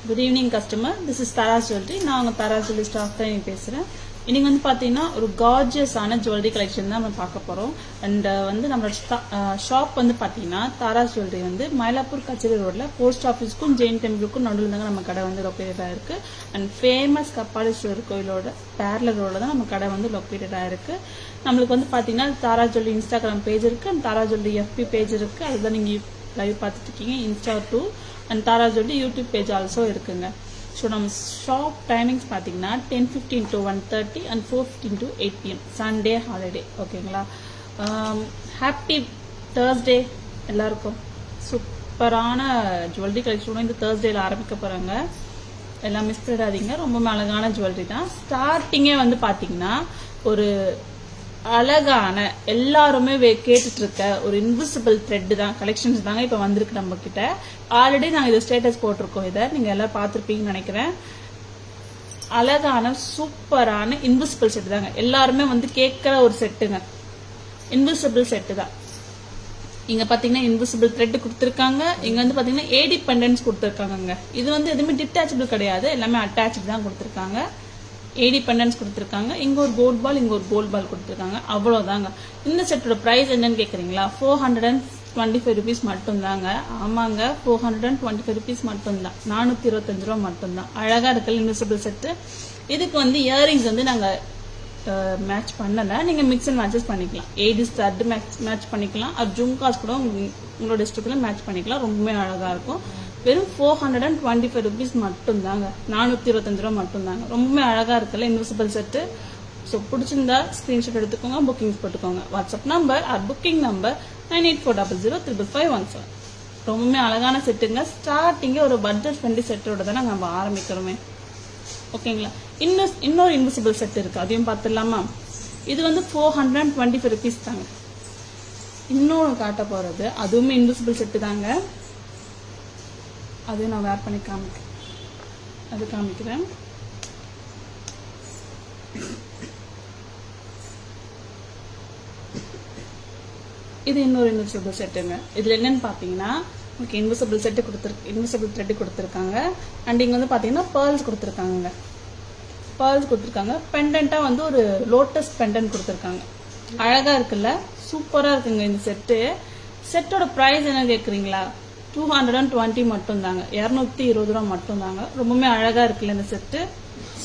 Good evening customer, this is Tara jewellery. நான் உங்கள் தாரா jewellery staff தான் பேசுகிறேன். இன்னைக்கு வந்து பார்த்தீங்கன்னா ஒரு கார்ஜியஸான ஜுவல்லரி கலெக்ஷன் தான் நம்ம பார்க்க போகிறோம். அண்ட் வந்து நம்மளோட ஷாப் வந்து பார்த்தீங்கன்னா தாரா ஜுவல்லரி வந்து மயிலாப்பூர் கச்சேரி ரோடில் போஸ்ட் ஆஃபீஸ்க்கும் ஜெயின் டெம்பிளுக்கும் நடுவில் தாங்க நம்ம கடை வந்து லொக்கேட்டடாக இருக்குது. அண்ட் ஃபேமஸ் கப்பாலீஸ்வரர் கோயிலோட பேரலர் ரோடில் தான் நம்ம கடை வந்து லொக்கேட்டடாக இருக்குது. நம்மளுக்கு வந்து பார்த்தீங்கன்னா தாரா ஜுவல்லரி இன்ஸ்டாகிராம் பேஜ் இருக்குது, and Tara jewellery FB page இருக்குது. அதுதான் நீங்கள் லைவ் பார்த்துட்டு இருக்கீங்க, insta 2. And Tara jewellery YouTube page also இருக்குங்க. ஸோ நம்ம ஷாப் டைமிங்ஸ் பார்த்தீங்கன்னா 10:15 to 1:30 and 4:15 to 8 PM Sunday holiday. ஓகேங்களா? ஹாப்பி தேர்ஸ்டே எல்லாருக்கும். சூப்பரான ஜுவல்லரி கலெக்ஷனும் இந்த தேர்ஸ்டேல ஆரம்பிக்க போகிறாங்க. எல்லாம் மிஸ் பண்ணிடாதீங்க. ரொம்ப அழகான ஜுவல்லரி தான். ஸ்டார்டிங்கே வந்து பார்த்தீங்கன்னா ஒரு அழகான எல்லாருமே கேட்டுட்டு இருக்க ஒரு இன்விசிபிள் த்ரெட் தான் கலெக்ஷன்ஸ் தாங்க இப்போ வந்திருக்கு நம்ம கிட்ட. ஆல்ரெடி நாங்கள் இது ஸ்டேட்டஸ் போட்டிருக்கோம். இதை நீங்கள் எல்லாம் பார்த்துருப்பீங்கன்னு நினைக்கிறேன். அழகான சூப்பரான இன்விசிபிள் செட்டு தாங்க. எல்லாருமே வந்து கேட்குற ஒரு செட்டுங்க. இன்விசிபிள் செட்டு தான். இங்க பாத்தீங்கன்னா இன்விசிபிள் த்ரெட் கொடுத்துருக்காங்க. இங்க வந்து பாத்தீங்கன்னா ஏடி பெண்டன்ஸ் கொடுத்துருக்காங்க. இது வந்து எதுவுமே டிட்டாச்சபிள் கிடையாது, எல்லாமே அட்டாச்சு தான் கொடுத்துருக்காங்க. ஏடி பெண்டன்ஸ் கொடுத்துருக்காங்க. இங்க ஒரு கோல்ட் பால், இங்க ஒரு கோல்ட் பால் கொடுத்துருக்காங்க. அவ்வளவுதாங்க. இந்த செட்டோட பிரைஸ் என்னன்னு கேக்குறீங்களா? 425 rupees மட்டும்தாங்க. ஆமாங்க, 425 rupees மட்டும்தான். 425 ரூபா மட்டும்தான். அழகா இருக்குல்ல இன்விசிபிள் செட்டு. இதுக்கு வந்து இயரிங்ஸ் வந்து நாங்க மேட்ச் பண்ணல, நீங்க மிக்ஸ் அண்ட் மேட்சஸ் பண்ணிக்கலாம். ஏடி ஸ்டட் மேட்ச் பண்ணிக்கலாம். அது ஜும்காஸ் கூட உங்களோட இஷ்டத்துல மேட்ச் பண்ணிக்கலாம். ரொம்பவே அழகா இருக்கும். வெறும் 425 rupees மட்டும்தாங்க. 425 ரூபா மட்டும்தாங்க. ரொம்பவே அழகா இருக்குல்ல இன்விசிபிள் செட்டு. ஸோ பிடிச்சிருந்தா ஸ்கிரீன்ஷாட் எடுத்துக்கோங்க, புக்கிங்ஸ் போட்டுக்கோங்க. WhatsApp number booking number 9840055517. ரொம்பவே அழகான செட்டுங்க. ஸ்டார்டிங்கே ஒரு பட்ஜெட் ஃப்ரெண்ட்லி செட்டோட தான் நம்ம ஆரம்பிக்கிறோமே. ஓகேங்களா? இன்னொரு இன்விசிபிள் செட் இருக்கு, அதையும் பார்த்துடலாமா? இது வந்து 425 rupees தாங்க. இன்னொன்று காட்ட போறது அதுவுமே இன்விசிபிள் செட்டு தாங்க. அதையும் நான் வேர் பண்ணி காமிக்கிறேன். இது இன்னொரு இன்விசிபிள் செட்டுங்க. இதுல என்னன்னு பாத்தீங்கன்னா உங்களுக்கு இன்விசிபிள் த்ரெட் கொடுத்துருக்காங்க. அண்ட் இங்க வந்து பாத்தீங்கன்னா பேர்ல்ஸ் கொடுத்துருக்காங்க. பெண்டன்ட்டா வந்து ஒரு லோட்டஸ் பெண்டன்ட் கொடுத்துருக்காங்க. அழகா இருக்குல்ல, சூப்பரா இருக்குங்க இந்த செட்டு. செட்டோட பிரைஸ் என்ன கேக்குறீங்களா? 220 மட்டும்தாங்க. 220 ரூபா மட்டும்தாங்க. ரொம்பவே அழகா இருக்குல்ல இந்த செட்டு.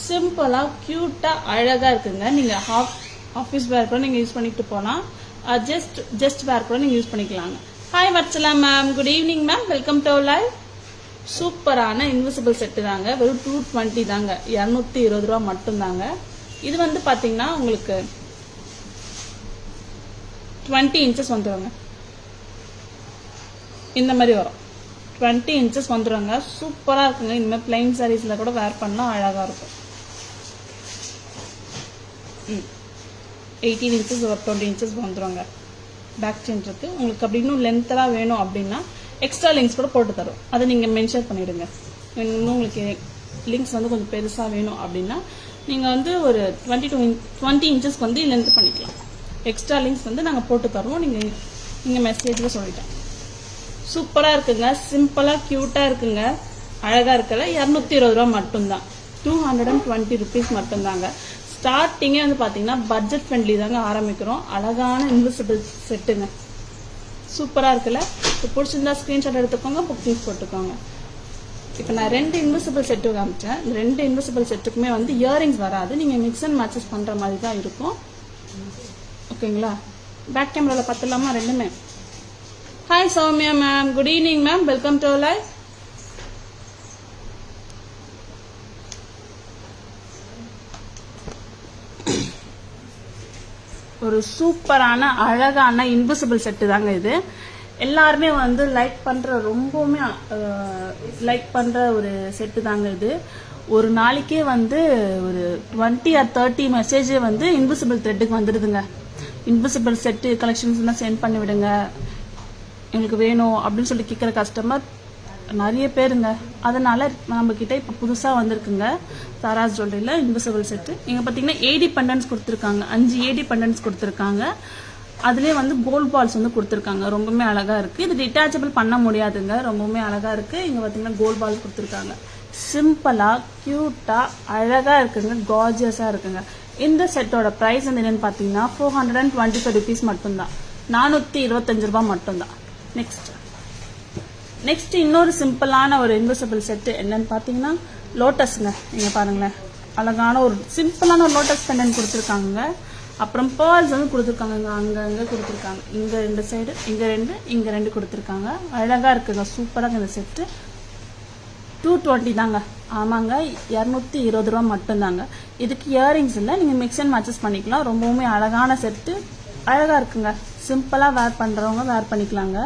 சிம்பிளா கியூட்டா அழகா இருக்குங்க. நீங்க ஆஃபீஸ் வேர் கூட நீங்க யூஸ் பண்ணிட்டு போகலாம். ஜஸ்ட் வேர் கூட நீங்க யூஸ் பண்ணிக்கலாங்க. ஹாய் வச்சலாம் ma'am, good evening ma'am, welcome to live. சூப்பரான இன்விசிபிள் செட்டு தாங்க. வெறும் 220 தாங்க. 220 ரூபா மட்டும்தாங்க. இது வந்து பாத்தீங்கன்னா உங்களுக்கு 20 inches வந்துருங்க. இந்த மாதிரி வரும். 20 inches வந்துருங்க. சூப்பரா இருக்குங்க. இந்த மாதிரி பிளைன் சாரீஸ்ல கூட வேர் பண்ணலாம், அழகா இருக்கும். 18 inches ஒரு 20 inches வந்துருங்க. பேக் செயின் இருக்கு. உங்களுக்கு அப்படி இன்னும் லென்த்தா வேணும் அப்படின்னா எக்ஸ்ட்ரா லிங்க்ஸ் கூட போட்டு தரும். அதை நீங்க மென்ஷன் பண்ணிடுங்க. இன்னும் உங்களுக்கு லிங்க்ஸ் வந்து கொஞ்சம் பெருசா வேணும் அப்படின்னா நீங்க வந்து ஒரு 20 inches வந்து லென்த் பண்ணிக்கலாம். எக்ஸ்ட்ரா லிங்க்ஸ் வந்து நாங்க போட்டு தருவோம். நீங்க மெசேஜ்ல சொல்லிட்டேன். சூப்பரா இருக்குங்க. சிம்பிளா கியூட்டா இருக்குங்க. அழகா இருக்கல. 220 ரூபா மட்டும்தான். 220 rupees மட்டும்தாங்க. ஸ்டார்டிங்கே வந்து பாத்தீங்கன்னா பட்ஜெட் ஃப்ரெண்ட்லி தாங்க ஆரம்பிக்கிறோம். அழகான இன்விசிபிள் செட்டுங்க. சூப்பரா இருக்குல்ல. பிடிச்சிருந்தா ஸ்கிரீன்ஷாட் எடுத்துக்கோங்க, புக்கிங்ஸ் போட்டுக்கோங்க. இப்போ நான் 2 இன்விசிபிள் செட்டு காமிச்சேன். இந்த 2 இன்விசிபிள் செட்டுக்குமே வந்து இயரிங்ஸ் வராது. நீங்க மிக்ஸ் அண்ட் மேட்சஸ் பண்ற மாதிரி தான் இருக்கும். ஓகேங்களா? பேக் கேமரால பார்த்துடலாமா ரெண்டுமே? Hi Soumya ma'am, good evening ma'am, welcome to live. ஒரு சூப்பரான அழகான இன்விசிபிள் செட்டு தாங்க இது. எல்லாருமே வந்து ரொம்பவுமே லைக் பண்ற ஒரு செட்டு தாங்க இது. ஒரு நாளைக்கே வந்து ஒரு 20 or 30 மெசேஜ் வந்து இன்விசிபிள் த்ரெட்டுக்கு வந்துடுதுங்க. இன்விசிபிள் செட்டு கலெக்ஷன்ஸ் எல்லாம் சென்ட் பண்ணி விடுங்க, எங்களுக்கு வேணும் அப்படின்னு சொல்லி கேட்குற கஸ்டமர் நிறைய பேருங்க. அதனால நம்ம கிட்ட இப்ப புதுசா வந்திருக்குங்க தாராஸ் ஜுவல்லரியில இன்விசிபிள் செட்டு. இங்க பாத்தீங்கன்னா ஏடி பெண்டன்ஸ் கொடுத்துருக்காங்க. 5 ஏடி பெண்டன்ஸ் கொடுத்துருக்காங்க. அதுலயே வந்து கோல்ட் பால்ஸ் வந்து கொடுத்துருக்காங்க. ரொம்பவே அழகா இருக்கு. இது டிட்டாச்சபிள் பண்ண முடியாதுங்க. ரொம்பவுமே அழகா இருக்கு. இங்க பாத்தீங்கன்னா கோல்ட் பால் கொடுத்துருக்காங்க. சிம்பிளாக க்யூட்டாக அழகாக இருக்குங்க, கார்ஜியஸாக இருக்குங்க. இந்த செட்டோட ப்ரைஸ் வந்து என்னென்னு பார்த்தீங்கன்னா 425 rupees மட்டும்தான், 425 ரூபா மட்டும்தான். நெக்ஸ்ட் இன்னொரு சிம்பிளான ஒரு இன்விசிபிள் செட்டு என்னன்னு பார்த்தீங்கன்னா லோட்டஸுங்க. நீங்கள் பாருங்களேன், அழகான ஒரு சிம்பிளான ஒரு லோட்டஸ் பெண்டன் கொடுத்துருக்காங்க. அப்புறம் பேர்ல்ஸ் வந்து கொடுத்துருக்காங்க, அங்கே கொடுத்துருக்காங்க. இங்கே 2 சைடு, இங்கே 2 கொடுத்துருக்காங்க. அழகாக இருக்குங்க, சூப்பராக இந்த செட்டு. 220 தாங்க. ஆமாங்க, 220 ரூபா மட்டும்தாங்க. இதுக்கு இயரிங்ஸ் இல்லை, நீங்கள் மிக்ஸ் அண்ட் மேட்சஸ் பண்ணிக்கலாம். ரொம்பவுமே அழகான செட்டு, அழகாக இருக்குங்க. சிம்பிளாக வேர் பண்ணுறவங்க வேர் பண்ணிக்கலாங்க.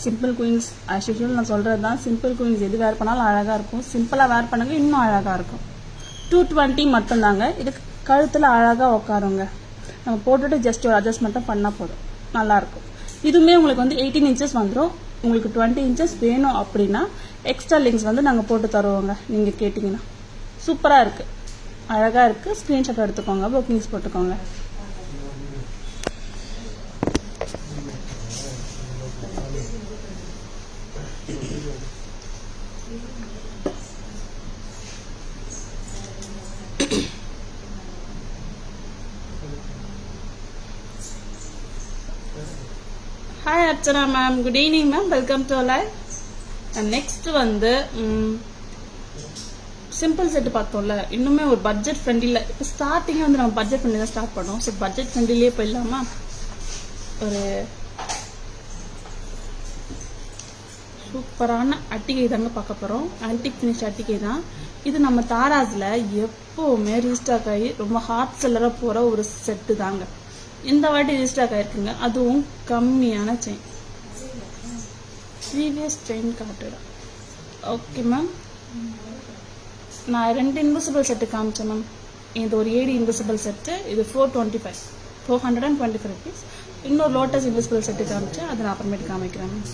சிம்பிள் குயின்ஸ் ஆஸ் யூஷுவல் நான் சொல்கிறது தான், சிம்பிள் குயின்ஸ் எது வேர் பண்ணாலும் அழகாக இருக்கும். சிம்பிளாக வேர் பண்ணுங்க, இன்னும் அழகாக இருக்கும். 220 மட்டும்தாங்க. இதுக்கு கழுத்தில் அழகாக உட்காருங்க. நம்ம போட்டுட்டு ஜஸ்ட் ஒரு அட்ஜஸ்ட்மெண்ட்டும் பண்ணால் போதும், நல்லாயிருக்கும். இதுவுமே உங்களுக்கு வந்து 18 inches வந்துடும். உங்களுக்கு 20 inches வேணும் அப்படின்னா எக்ஸ்ட்ரா லிங்க்ஸ் வந்து நாங்கள் போட்டு தருவோங்க, நீங்கள் கேட்டிங்கன்னா. சூப்பராக இருக்குது, அழகாக இருக்குது. ஸ்க்ரீன்ஷாட் எடுத்துக்கோங்க, புக்கிங்ஸ் போட்டுக்கோங்க. Hi Archana ma'am, good evening ma'am, welcome to live. Next வந்து சிம்பிள் செட்டு பார்த்தோம்ல, இன்னுமே ஒரு பட்ஜெட் ஃப்ரெண்ட்லியில். இப்போ ஸ்டார்டிங்கே வந்து நம்ம பட்ஜெட் ஃப்ரெண்ட்லி தான் ஸ்டார்ட் பண்ணோம். ஸோ பட்ஜெட் ஃப்ரெண்ட்லியே போயிடலாமா? ஒரு சூப்பரான அட்டிகை தாங்க பார்க்க போகிறோம். ஆன்டிக் ஃபினிஷ் அட்டிகை தான் இது. நம்ம தாராஸில் எப்போவுமே ரீஸ்டாக் ஆகி ரொம்ப ஹாட் செல்லராக போகிற ஒரு செட்டு தாங்க. இந்த வாட்டி ரீஸ்டாக் ஆயிருக்குங்க, அதுவும் கம்மியான செயின். ப்ரீவியஸ் செயின் காட்டுடா. ஓகே மேம், நான் 2 இன்விசிபிள் செட்டு காமிச்சேன் மேம். இது ஒரு ஏடி இன்விசிபிள் செட்டு, இது 425 rupees. இன்னொரு லோட்டஸ் இன்விசிபிள் செட்டு காமிச்சேன், அதை நான் அப்புறமேட்டு காமிக்கிறேன் மேம்.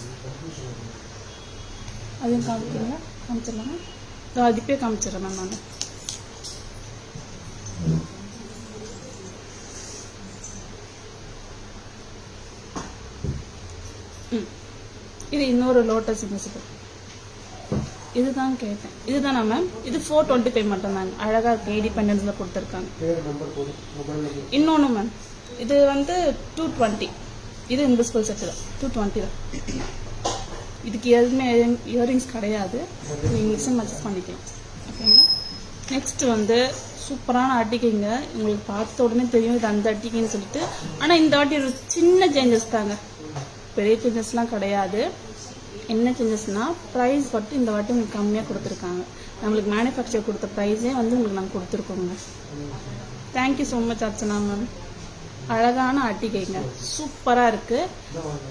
அதையும் காமிக்கிறீங்க, காமிச்சிடலாமா? அதுப்பே காமிச்சிடுறேன் மேம் நான். இது இன்னொரு லோட்டஸ் இன்விசிபிள், இதுதான் கேட்டேன். இதுதானா மேம்? இது 425 மட்டும்தாங்க. அழகாக இருக்கு, ஏடி பெண்டன்ஸில் கொடுத்துருக்காங்க. இன்னொன்று மேம், இது வந்து 220. இது இன்விசிபிள் செட்டு தான், 220 தான். இதுக்கு எதுவுமே இயரிங்ஸ் கிடையாது, நீங்கள் மிக்ஸ் அண்ட் மேட்சஸ் பண்ணிக்கலாம். ஓகேங்களா? நெக்ஸ்ட் வந்து சூப்பரான அட்டிகைங்க. உங்களுக்கு பார்த்த உடனே தெரியும் இது அந்த அட்டிகைன்னு சொல்லிட்டு. ஆனால் இந்த வாட்டி ஒரு சின்ன சேஞ்சஸ் தாங்க, பெரிய சேஞ்சஸ்லாம் கிடையாது. என்ன சேஞ்சஸ்னால் ப்ரைஸ் மட்டும் இந்த வாட்டி உங்களுக்கு கம்மியாக கொடுத்துருக்காங்க. நம்மளுக்கு மேனுஃபேக்சர் கொடுத்த ப்ரைஸே வந்து உங்களுக்கு நாங்கள் கொடுத்துருக்கோங்க. Thank you so much Archana ma'am. அழகான அட்டிகைங்க, சூப்பராக இருக்குது.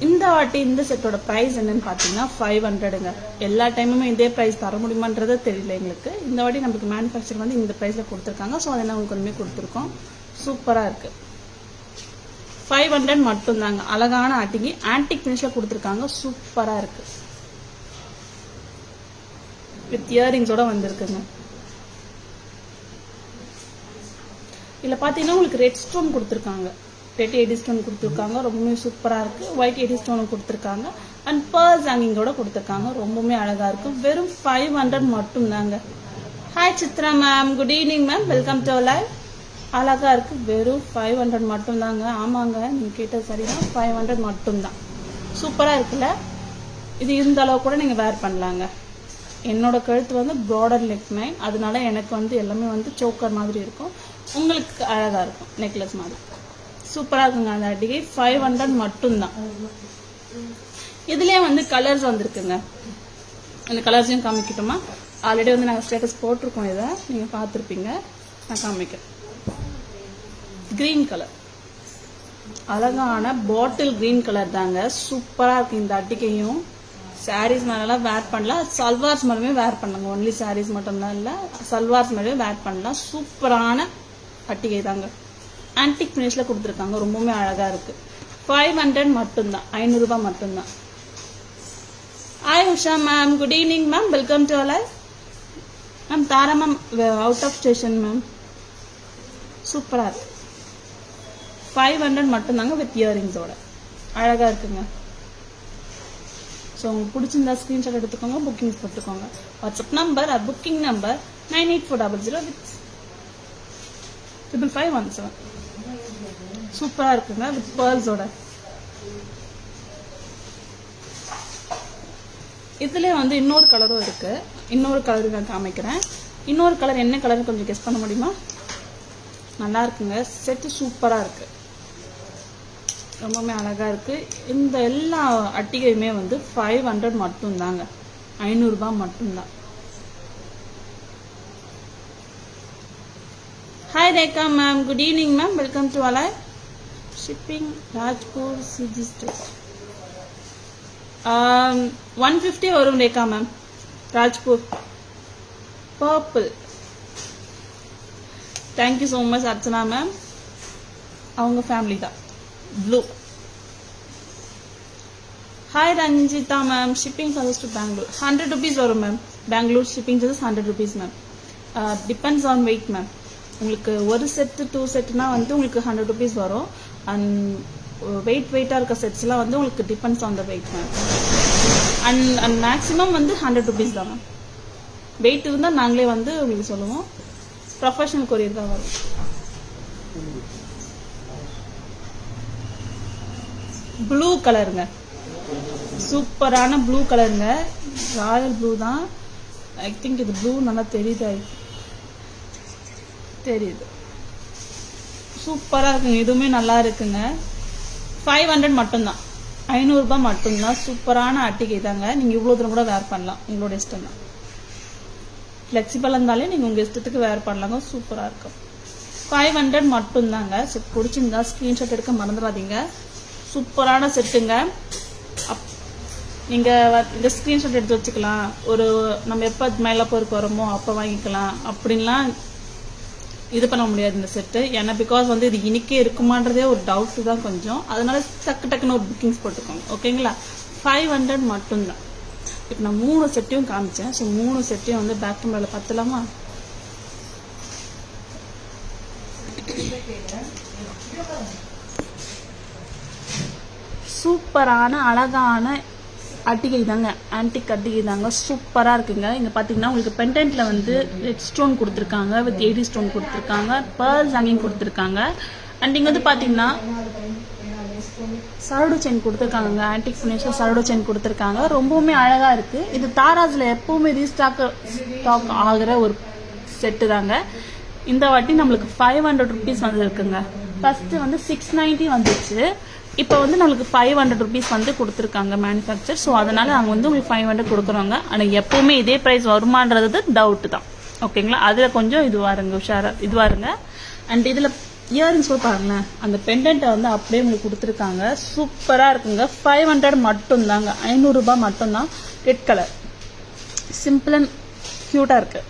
இந்த வாட்டி இந்த செட்டோட ப்ரைஸ் என்னன்னு பார்த்தீங்கன்னா 500ங்க. எல்லா டைமுமே இதே ப்ரைஸ் தர முடியுமான்றதே தெரியல எங்களுக்கு. இந்த வாட்டி நம்மளுக்கு மேனுஃபேக்சர் வந்து இந்த ப்ரைஸில் கொடுத்துருக்காங்க. ஸோ அதை உங்களுக்கு ஒன்றுமே கொடுத்துருக்கோம். சூப்பராக இருக்குது. 500 மட்டும்தாங்க. அழகான அட்டிகை, ஆன்டிக் ஃபினிஷில் கொடுத்துருக்காங்க. சூப்பராக இருக்குது, வித் இயரிங்ஸோட வந்திருக்குங்க. இதில் பார்த்தீங்கன்னா உங்களுக்கு ரெட் ஸ்டோன் கொடுத்துருக்காங்க, ரெட் எடி ஸ்டோன் கொடுத்துருக்காங்க. ரொம்பவுமே சூப்பராக இருக்குது. ஒயிட் எடி ஸ்டோனும் கொடுத்துருக்காங்க. அண்ட் பேர்ல்ஸ் ஹேங்கிங்கோட கொடுத்துருக்காங்க. ரொம்பவுமே அழகாக இருக்கும். வெறும் 500 மட்டும்தாங்க. Hi Chitra ma'am, good evening ma'am, welcome to live. அழகாக இருக்குது, வெறும் 500 மட்டும்தாங்க. ஆமாங்க, நீங்கள் கேட்டது சரிதான், 500 மட்டும்தான். சூப்பராக இருக்குல்ல? இது இந்த அளவு கூட நீங்கள் வேர் பண்ணலாங்க. என்னோட கழுத்து வந்து ப்ராடர் நெக் லைன், அதனால எனக்கு வந்து எல்லாமே வந்து சோக்கர் மாதிரி இருக்கும். உங்களுக்கு அழகாக இருக்கும், நெக்லஸ் மாதிரி. சூப்பராக இருக்குங்க அந்த அட்டிகை. 500 மட்டும்தான். இதுலேயே வந்து கலர்ஸ் வந்திருக்குங்க. அந்த கலர்ஸையும் காமிக்கிட்டோமா? ஆல்ரெடி வந்து நாங்கள் ஸ்டேட்டஸ் போட்டிருக்கோம், இதை நீங்கள் பார்த்துருப்பீங்க. நான் காமிக்கிறேன். கிரீன் கலர், அழகான பாட்டில் கிரீன் கலர் தாங்க. சூப்பராக இருக்குது இந்த அட்டிகையும். சாரீஸ் மேலாம் வேர் பண்ணலாம், சல்வார்ஸ் மேலுமே வேர் பண்ணலாங்க. ஒன்லி சாரீஸ் மட்டும்தான் இல்லை, சல்வார்ஸ் மேலே வேர் பண்ணலாம். சூப்பரான அட்டிகை தாங்க. ஆன்டிக் ஃபினிஷில் கொடுத்துருக்காங்க. ரொம்பவுமே அழகாக இருக்குது. 500 மட்டும்தான், 500 ரூபாய் மட்டும்தான். Hi Usha ma'am, good evening ma'am, welcome to live. Ma'am Tara ma'am out of station ma'am. சூப்பராக இருக்கு. 500 மட்டும்தாங்க, வித் இயரிங்ஸோட. அழகாக இருக்குங்க, ஸோ உங்களுக்கு பிடிச்சிருந்தா ஸ்க்ரீன்ஷாட் எடுத்துக்கோங்க, புக்கிங் போட்டுக்கோங்க. WhatsApp number or booking number 9840055517. சூப்பராக இருக்குங்க வித் பேர்ல்ஸோட. இதுலேயே வந்து இன்னொரு கலரும் இருக்கு. இன்னொரு கலர் நான் காமிக்கிறேன். இன்னொரு கலர் என்ன கலர்னு கொஞ்சம் கெஸ் பண்ண முடியுமா? நல்லா இருக்குங்க, செட்டு சூப்பராக இருக்கு, ரொம்பவுமே அழகா இருக்கு. இந்த எல்லா அட்டிகையுமே வந்து 500 மட்டும்தாங்க, 500 ரூபாய் மட்டும்தான். Hi Rekha ma'am, good evening ma'am, welcome to அலாய் ஷிப்பிங் ராஜ்பூர் சிஜி ஸ்டேட். 150 வரும் Rekha ma'am, Rajpur purple. Thank you so much Archana ma'am, அவங்க ஃபேமிலி தான் blue. Hi Ranjitha ma'am, shipping charges to Bangalore 100 rupees வரும் ma'am. Bangalore shipping charges 100 rupees ma'am. Depends on weight ma'am. உங்களுக்கு ஒரு set 2 செட்டுனா வந்து உங்களுக்கு 100 rupees வரும். அண்ட் வெயிட்டாக இருக்க செட்ஸ்லாம் வந்து உங்களுக்கு depends on the weight ma'am. And maximum வந்து 100 rupees தான் மேம். வெயிட் இருந்தால் நாங்களே வந்து உங்களுக்கு சொல்லுவோம். ப்ரொஃபஷனல் கொரியர் தான் வரும். ப்ளூ கலருங்க, சூப்பரான ப்ளூ கலருங்க, ராயல் ப்ளூ தான். ஐ திங்க் இது ப்ளூ நல்லா தெரியுது. சூப்பராக இருக்குங்க, இதுவுமே நல்லா இருக்குங்க. 500 மட்டும்தான், 500 ரூபாய் மட்டும்தான். சூப்பரான அட்டிகை தாங்க. நீங்கள் இவ்வளோ தூரம் கூட வேர் பண்ணலாம், உங்களோட இஷ்டம் தான். ஃப்ளெக்சிபிளாக இருந்தாலே நீங்கள் உங்கள் இஷ்டத்துக்கு வேர் பண்ணலாங்க, சூப்பராக இருக்கும். 500 மட்டும்தாங்க. ஸோ பிடிச்சிருந்தா ஸ்க்ரீன்ஷாட் எடுக்க மறந்துடாதீங்க. சூப்பரான செட்டுங்க. நீங்கள் இந்த ஸ்க்ரீன்ஷாட் எடுத்து வச்சுக்கலாம். ஒரு நம்ம எப்போ மயிலாப்பூருக்கு வரோமோ அப்போ வாங்கிக்கலாம் அப்படின்லாம் இது பண்ண முடியாது இந்த செட்டு. ஏன்னா பிகாஸ் வந்து இது இன்னைக்கே இருக்குமான்றதே ஒரு டவுட்டு தான் கொஞ்சம். அதனால டக்குன்னு ஒரு புக்கிங்ஸ் போட்டுக்கோங்க, ஓகேங்களா? 500 மட்டும்தான். இப்போ நான் 3 செட்டையும் காமிச்சேன். ஸோ 3 செட்டையும் வந்து பேக் கேமராவில் பார்த்துலாமா? சூப்பரான அழகான அட்டிகை தாங்க, ஆன்டிக் அட்டிகை தாங்க, சூப்பராக இருக்குங்க. இங்கே பார்த்தீங்கன்னா உங்களுக்கு பெண்டன்ட்டில் வந்து ரெட் ஸ்டோன் கொடுத்துருக்காங்க, வித் 80 ஸ்டோன் கொடுத்துருக்காங்க, பேர்ல்ஸ் ஹேங்கிங் கொடுத்துருக்காங்க. அண்ட் இங்கே வந்து பார்த்தீங்கன்னா சரடு செயின் கொடுத்துருக்காங்க, ஆன்டிக் ஃபினிஷில் சரடு செயின் கொடுத்துருக்காங்க. ரொம்பவுமே அழகாக இருக்குது. இது தாராஸில் எப்போவுமே ஸ்டாக் ஆகிற ஒரு செட்டு தாங்க. இந்த வாட்டி நம்மளுக்கு 500 rupees வந்து இருக்குங்க. ஃபஸ்ட்டு வந்து 690 வந்துச்சு. இப்போ வந்து நம்மளுக்கு 500 rupees வந்து கொடுத்துருக்காங்க மேனுஃபேக்சர். ஸோ அதனால் நாங்கள் வந்து உங்களுக்கு 500 கொடுக்குறோங்க. ஆனால் எப்போவுமே இதே ப்ரைஸ் வருமானது டவுட்டு தான், ஓகேங்களா? அதில் கொஞ்சம் இதுவாக இருங்க. அண்ட் இதில் இயரிங்ஸ் கூட பாருங்களேன், அந்த பெண்டன்ட்டை வந்து அப்படியே உங்களுக்கு கொடுத்துருக்காங்க. சூப்பராக இருக்குங்க. 500 மட்டும்தாங்க, 500 ரூபாய் மட்டும்தான். ரெட் கலர் சிம்பிள் அண்ட் க்யூட்டாக இருக்குது.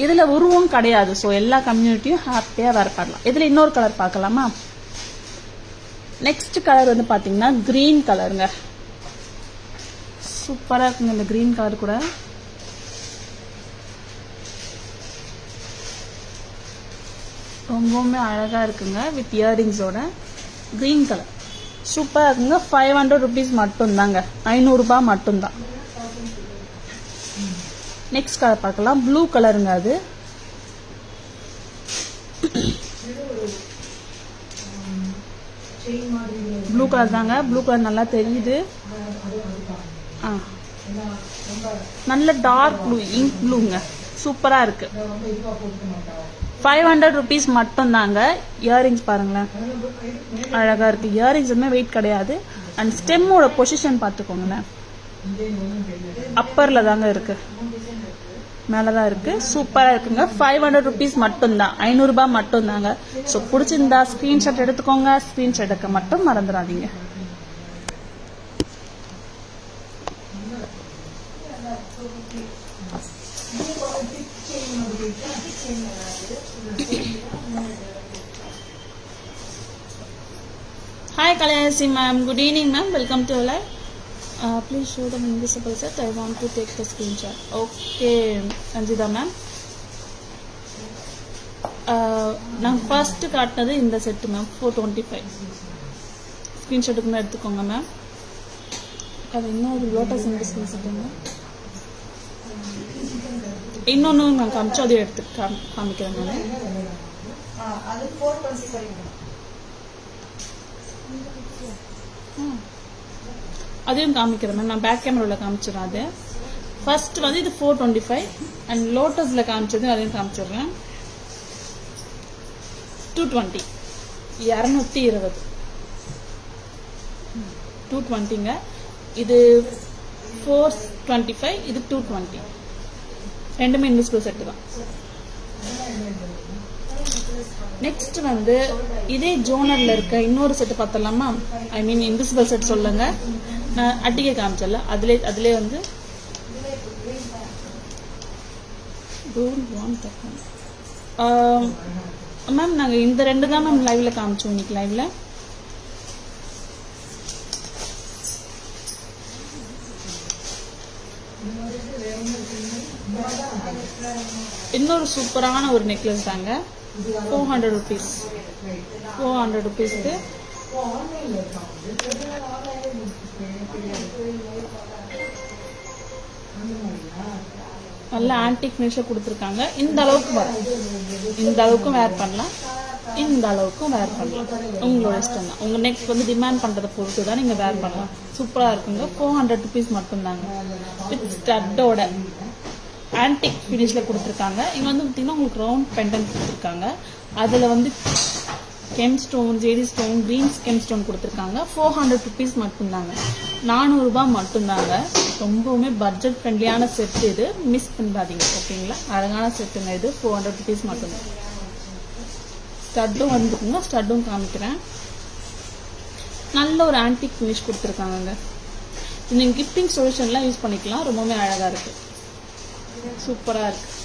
இதில் உருவம் கிடையாது. ஸோ எல்லா கம்யூனிட்டியும் ஹாப்பியாக வேர் பண்ணலாம். இதில் இன்னொரு கலர் பார்க்கலாமா? நெக்ஸ்ட் கலர் வந்து பார்த்தீங்கன்னா க்ரீன் கலருங்க. சூப்பராக இருக்குங்க இந்த க்ரீன் கலர் கூட. ரொம்பவுமே அழகாக இருக்குங்க வித் இயரிங்ஸோட. க்ரீன் கலர் சூப்பராக இருக்குங்க. 500 rupees மட்டும்தாங்க, 500 ரூபாய் மட்டும்தான். நெக்ஸ்ட் கலர் பார்க்கலாம். ப்ளூ கலருங்க. அது ப்ளூ கலர் தாங்க. ப்ளூ கலர் நல்லா தெரியுது. நல்ல டார்க் ப்ளூ, இங்க் ப்ளூங்க, சூப்பராக இருக்கு. 500 rupees மட்டும்தாங்க. இயரிங்ஸ் பாருங்களேன், அழகாக இருக்கு. இயரிங்ஸ் எதுவுமே வெயிட் கிடையாது. அண்ட் ஸ்டெம்மோட பொசிஷன் பார்த்துக்கோங்களேன், அப்பரில் தாங்க இருக்கு, மேலே தான் இருக்கு. சூப்பராக இருக்குங்க. 500 rupees மட்டும்தான், 500 ரூபாய் மட்டும்தாங்க. ஸோ பிடிச்சிருந்தா ஸ்க்ரீன்ஷாட் எடுத்துக்கோங்க. ஸ்க்ரீன்ஷாட் எடுக்க மட்டும் மறந்துடாதீங்க. Hi Kalayasi ma'am, good evening ma'am, welcome to live. Please show the invisible set, I want to take the screenshot. Okay Anjita ma'am, நான் ஃபர்ஸ்ட் காட்டினது இந்த செட்டு மேம், 425. ஸ்க்ரீன்ஷாட்டுக்குமே எடுத்துக்கோங்க மேம். அது இன்னொரு லோட்டஸ் இன்வெஸ்ட்மெண்ட் செட்டுங்க. இன்னொன்று நான் காமிச்சோம், அதையும் எடுத்து காமிக்கிறேன் நான். அதையும் காமிக்கிறேன் மேம். நான் பேக் கேமராவில் காமிச்சிடுறேன். அது ஃபர்ஸ்ட் வந்து இது 425 அண்ட் லோட்டஸில் காமிச்சது அதையும் காமிச்சிடுறேன். 220 220 220ங்க. இது 425, இது 220. ரெண்டுமே இன்விசிபிள் செட்டு தான். நெக்ஸ்ட் வந்து இதே ஜோனர்ல இருக்க இன்னொரு செட்டு பார்த்தலாமா? ஐ மீன் இன்விசிபிள் செட் சொல்லுங்க. நான் அட்டிகை காமிச்சல, அதிலே வந்து மேம் நாங்கள் இந்த ரெண்டு தான் மேம் லைவ்ல காமிச்சோம் இன்னைக்கு லைவ்ல. இன்னொரு சூப்பரான ஒரு நெக்லஸ் தாங்க. 400 rupees. 400 rupeesக்கு நல்ல ஆன்டிக் ஃபினிஷை கொடுத்துருக்காங்க. இந்த அளவுக்கு வரும், இந்த அளவுக்கும் வேர் பண்ணலாம், இந்த அளவுக்கும் வேர் பண்ணலாம். உங்களோட இஷ்டம் தான். உங்கள் நெக் வந்து டிமாண்ட் பண்ணுறதை பொறுத்து தான் நீங்கள் வேர் பண்ணலாம். சூப்பராக இருக்குங்க. 400 rupees மட்டும்தாங்க. வித் ஸ்டட்டோட ஆன்டிக் ஃபினிஷில் கொடுத்துருக்காங்க. இங்கே வந்து பார்த்தீங்கன்னா உங்களுக்கு ரவுண்ட் பெண்டன்ட் கொடுத்துருக்காங்க. அதில் வந்து gem stone, jade stone, green gem stone கொடுத்துருக்காங்க. 400 rupees மட்டும்தாங்க. 400 ரூபாய் மட்டும்தாங்க. ரொம்பவுமே பட்ஜெட் ஃப்ரெண்ட்லியான செட் இது, மிஸ் பண்ணாதீங்க ஓகேங்களா. அழகான செட்டுங்க இது. 400 rupees மட்டும்தான். ஸ்டட்டும் வந்துருக்குங்க, ஸ்டட்டும் காமிக்கிறேன். நல்ல ஒரு ஆன்டிக் ஃபினிஷ் கொடுத்துருக்காங்க. நீங்கள் கிஃப்டிங் சொல்யூஷன்லாம் யூஸ் பண்ணிக்கலாம். ரொம்பவுமே அழகாக இருக்குது, சூப்பராக இருக்குது.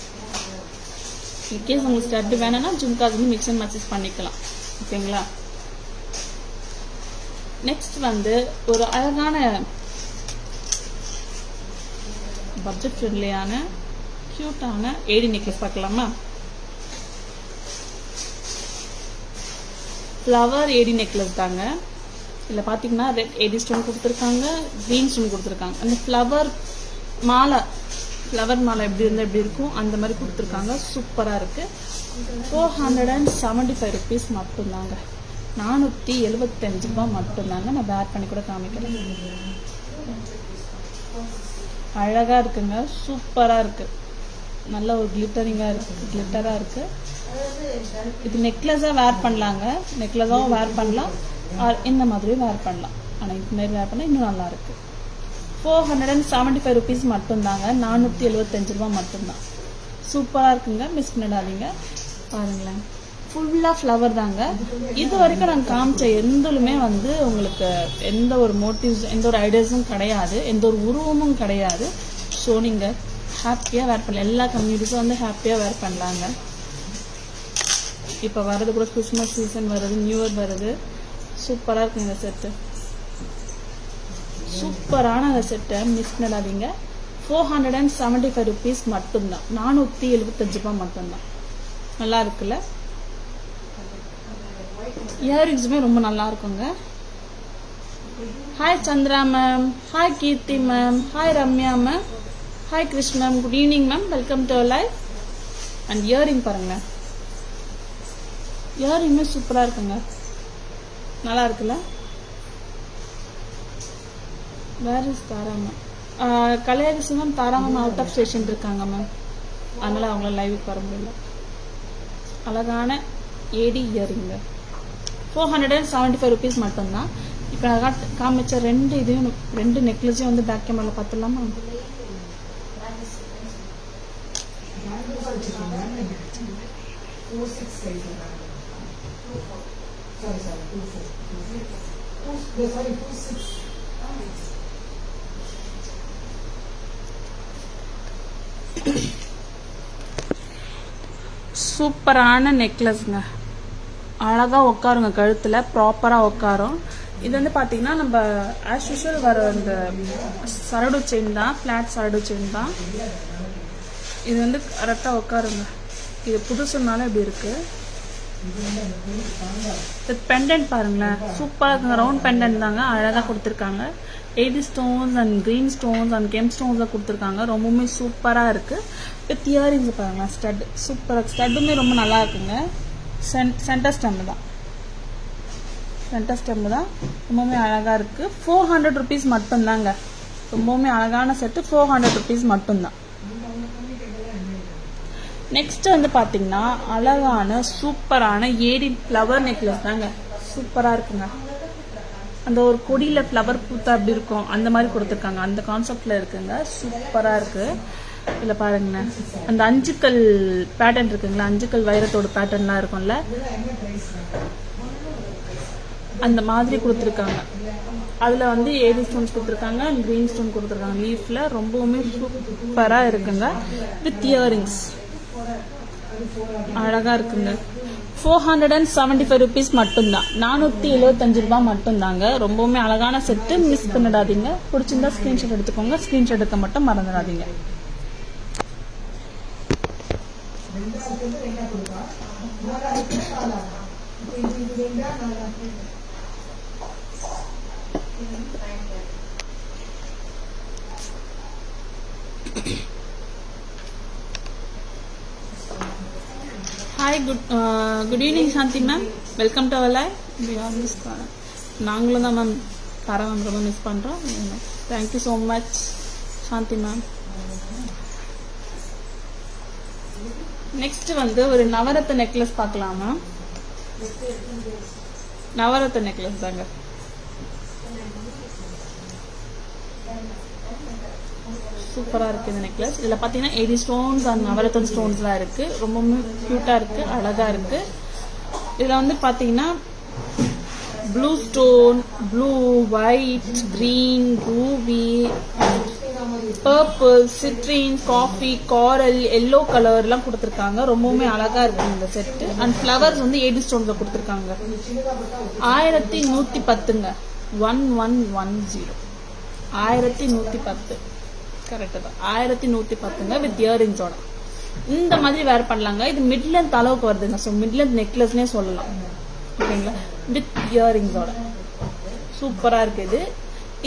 இன்கேஸ் உங்களுக்கு ஸ்டட் வேணும்னா ஜும்காஸ் வந்து மிக்ஸ் அண்ட் மேட்சஸ் பண்ணிக்கலாம் ஓகேங்களா. நெக்ஸ்ட் வந்து ஒரு அழகான பட்ஜெட் ஃப்ரெண்ட்லியான கியூட்டான ஏடி நெக்லஸ் பார்க்கலாமா? ஃப்ளவர் ஏடி நெக்லஸ் தாங்க. இதில் பார்த்தீங்கன்னா ரெட் ஏடி ஸ்டோன் கொடுத்துருக்காங்க, க்ரீன் ஸ்டோன் கொடுத்துருக்காங்க. அந்த ஃப்ளவர் மாலை எப்படி இருந்தால் எப்படி இருக்கும் அந்த மாதிரி கொடுத்துருக்காங்க. சூப்பராக இருக்குது. 475 rupees மட்டும்தாங்க. 475 ரூபாய் மட்டும்தாங்க. நான் வேர் பண்ணி கூட காமிக்கிறேன். அழகாக இருக்குங்க, சூப்பராக இருக்குது. நல்ல ஒரு கிளிட்டரிங்காக இருக்குது, கிளிட்டராக இருக்குது. இது நெக்லஸாக வேர் பண்ணலாங்க. நெக்லஸாகவும் வேர் பண்ணலாம், இந்த மாதிரியும் வேர் பண்ணலாம். ஆனால் இந்த மாதிரி வேர் பண்ணால் இன்னும் நல்லா இருக்குது. 475 rupees மட்டும்தாங்க. 475 ரூபாய் மட்டும்தான். சூப்பராக இருக்குங்க, மிஸ் பண்ணிடாதீங்க. பாருங்களேன், ஃபுல்லாக ஃப்ளவர் தாங்க. இது வரைக்கும் நாங்கள் காமிச்ச எந்தலுமே வந்து உங்களுக்கு எந்த ஒரு மோட்டிவ்ஸ், எந்த ஒரு ஐடியாஸும் கிடையாது, எந்த ஒரு உருவமும் கிடையாது. ஸோ நீங்கள் ஹாப்பியாக வேர் பண்ணலாம். எல்லா கம்யூனிட்டிஸும் வந்து ஹாப்பியாக வேர் பண்ணலாங்க. இப்போ வர்றது கூட கிறிஸ்மஸ் சீசன் வருது, நியூ இயர் வருது. சூப்பராக இருக்குங்க இந்த செட்டு. சூப்பரான அந்த செட்டை மிஸ் பண்ணாதீங்க. 475 rupees மட்டும்தான். 475 ரூபாய் மட்டும்தான். நல்லா இருக்குல்ல? இயரிங்ஸுமே ரொம்ப நல்லா இருக்குங்க. Hi Chandra ma'am, hi Keerthi ma'am, hi Ramya ma'am, hi Krish ma'am, good evening ma'am, welcome to our live. And earring பாருங்க, இயரிங்குமே சூப்பராக இருக்குங்க, நல்லா இருக்குல்ல? Where is Tara ma'am? Kalaiyarasi ma'am, Tara ma'am out of station இருக்காங்க மேம், அதனால் அவங்கள லைவுக்கு வர முடியல. அழகான ஏடி இயரிங்க 475 rupees மட்டும்தான். இப்போ நான் காமிச்ச ரெண்டு நெக்லஸையும் வந்து பேக் கேமராவில் பார்த்துடலாமா? சூப்பரான நெக்லஸ்ங்க, அழகாக உட்காருங்க, கழுத்தில் ப்ராப்பராக உட்காரும். இது வந்து பார்த்தீங்கன்னா நம்ம ஆஸ் யூஷுவல் வர இந்த சரடு செயின் தான், ஃப்ளாட் சரடு செயின் தான். இது வந்து கரெக்டாக உட்காருங்க. இது புதுசுனால இப்படி இருக்கு. இது பெண்டன்ட் பாருங்களேன், சூப்பராக இருக்குங்க. ரவுண்ட் பெண்டன்ட் தாங்க, அழகாக கொடுத்துருக்காங்க. 80 stones and green stones and kemp ஸ்டோன்ஸில் கொடுத்துருக்காங்க. ரொம்பவுமே சூப்பராக இருக்குது. வித் இயரிங்ஸ் பாருங்களேன். ஸ்டட் சூப்பராக, ஸ்டட்டுமே ரொம்ப நல்லா இருக்குங்க. சென்டர் ஸ்டெம்மு தான், சென்டர் ஸ்டெம்மு தான். ரொம்பவுமே அழகாக இருக்குது. 400 ருபீஸ் மட்டும்தாங்க. ரொம்பவுமே அழகான செட்டு. 400 ருபீஸ் மட்டும்தான். நெக்ஸ்ட் வந்து பார்த்தீங்கன்னா அழகான சூப்பரான ஏடி ஃப்ளவர் நெக்லஸ் தாங்க. சூப்பராக இருக்குங்க. அந்த ஒரு கொடியில் ஃப்ளவர் பூத்தா அப்படி இருக்கும், அந்த மாதிரி கொடுத்துருக்காங்க. அந்த கான்செப்டில் இருக்குங்க. சூப்பராக இருக்குது. இதில் பாருங்கண்ணே, அந்த அஞ்சுக்கல் பேட்டர்ன் இருக்குங்களா, அஞ்சுக்கல் வைரத்தோட பேட்டர்ன்லாம் இருக்கும்ல, அந்த மாதிரி கொடுத்துருக்காங்க. அதில் வந்து ஏடி ஸ்டோன்ஸ் கொடுத்துருக்காங்க, க்ரீன் ஸ்டோன் கொடுத்துருக்காங்க லீஃபில். ரொம்பவுமே சூப்பராக இருக்குங்க. வித் இயரிங்ஸ் அழகாக இருக்குங்க. 475 ருபீஸ் மட்டும்தான். 475 ரூபாய் மட்டும்தாங்க. ரொம்பவுமே அழகான செட்டு. மிஸ் பண்ணிடாதீங்க. பிடிச்சிருந்தா ஸ்க்ரீன்ஷாட் எடுத்துக்கோங்க. ஸ்க்ரீன்ஷாட் எடுக்க மட்டும் மறந்துடாதீங்க. Hi, good evening Shanti ma'am. Welcome to our live. Miss பண்ண நாங்களும் தான் மேம் தர மேம் ரொம்ப மிஸ் பண்ணுறோம். Thank you so much Shanti ma'am. Next வந்து ஒரு நவரத்த நெக்லஸ் பார்க்கலாமா? நவரத்த நெக்லஸ் தாங்க. சூப்பராக இருக்குது இந்த நெக்லஸ். இதில் பார்த்தீங்கன்னா 80 ஸ்டோன்ஸ் அண்ட் நவரத்தன் ஸ்டோன்ஸ்லாம் இருக்குது. ரொம்பவுமே க்யூட்டாக இருக்குது, அழகாக இருக்குது. இதில் வந்து பார்த்தீங்கன்னா blue stone, blue, white, green, ruby, purple, citrine, coffee, coral, yellow கலர்லாம் கொடுத்துருக்காங்க. ரொம்பவுமே அழகாக இருக்குது இந்த செட்டு. அண்ட் ஃப்ளவர்ஸ் வந்து 80 ஸ்டோன்ஸில் கொடுத்துருக்காங்க. 1110ங்க. 1110 1110 கரெக்டு தான். 1110ங்க வித் இயரிங்ஸோட. இந்த மாதிரி வேர் பண்ணலாங்க. இது மிட் லென்த் அளவுக்கு வருதுங்க. ஸோ மிட் லென்த் நெக்லஸ்னே சொல்லலாம். ஓகேங்களா? வித் இயரிங்ஸோட சூப்பராக இருக்குது.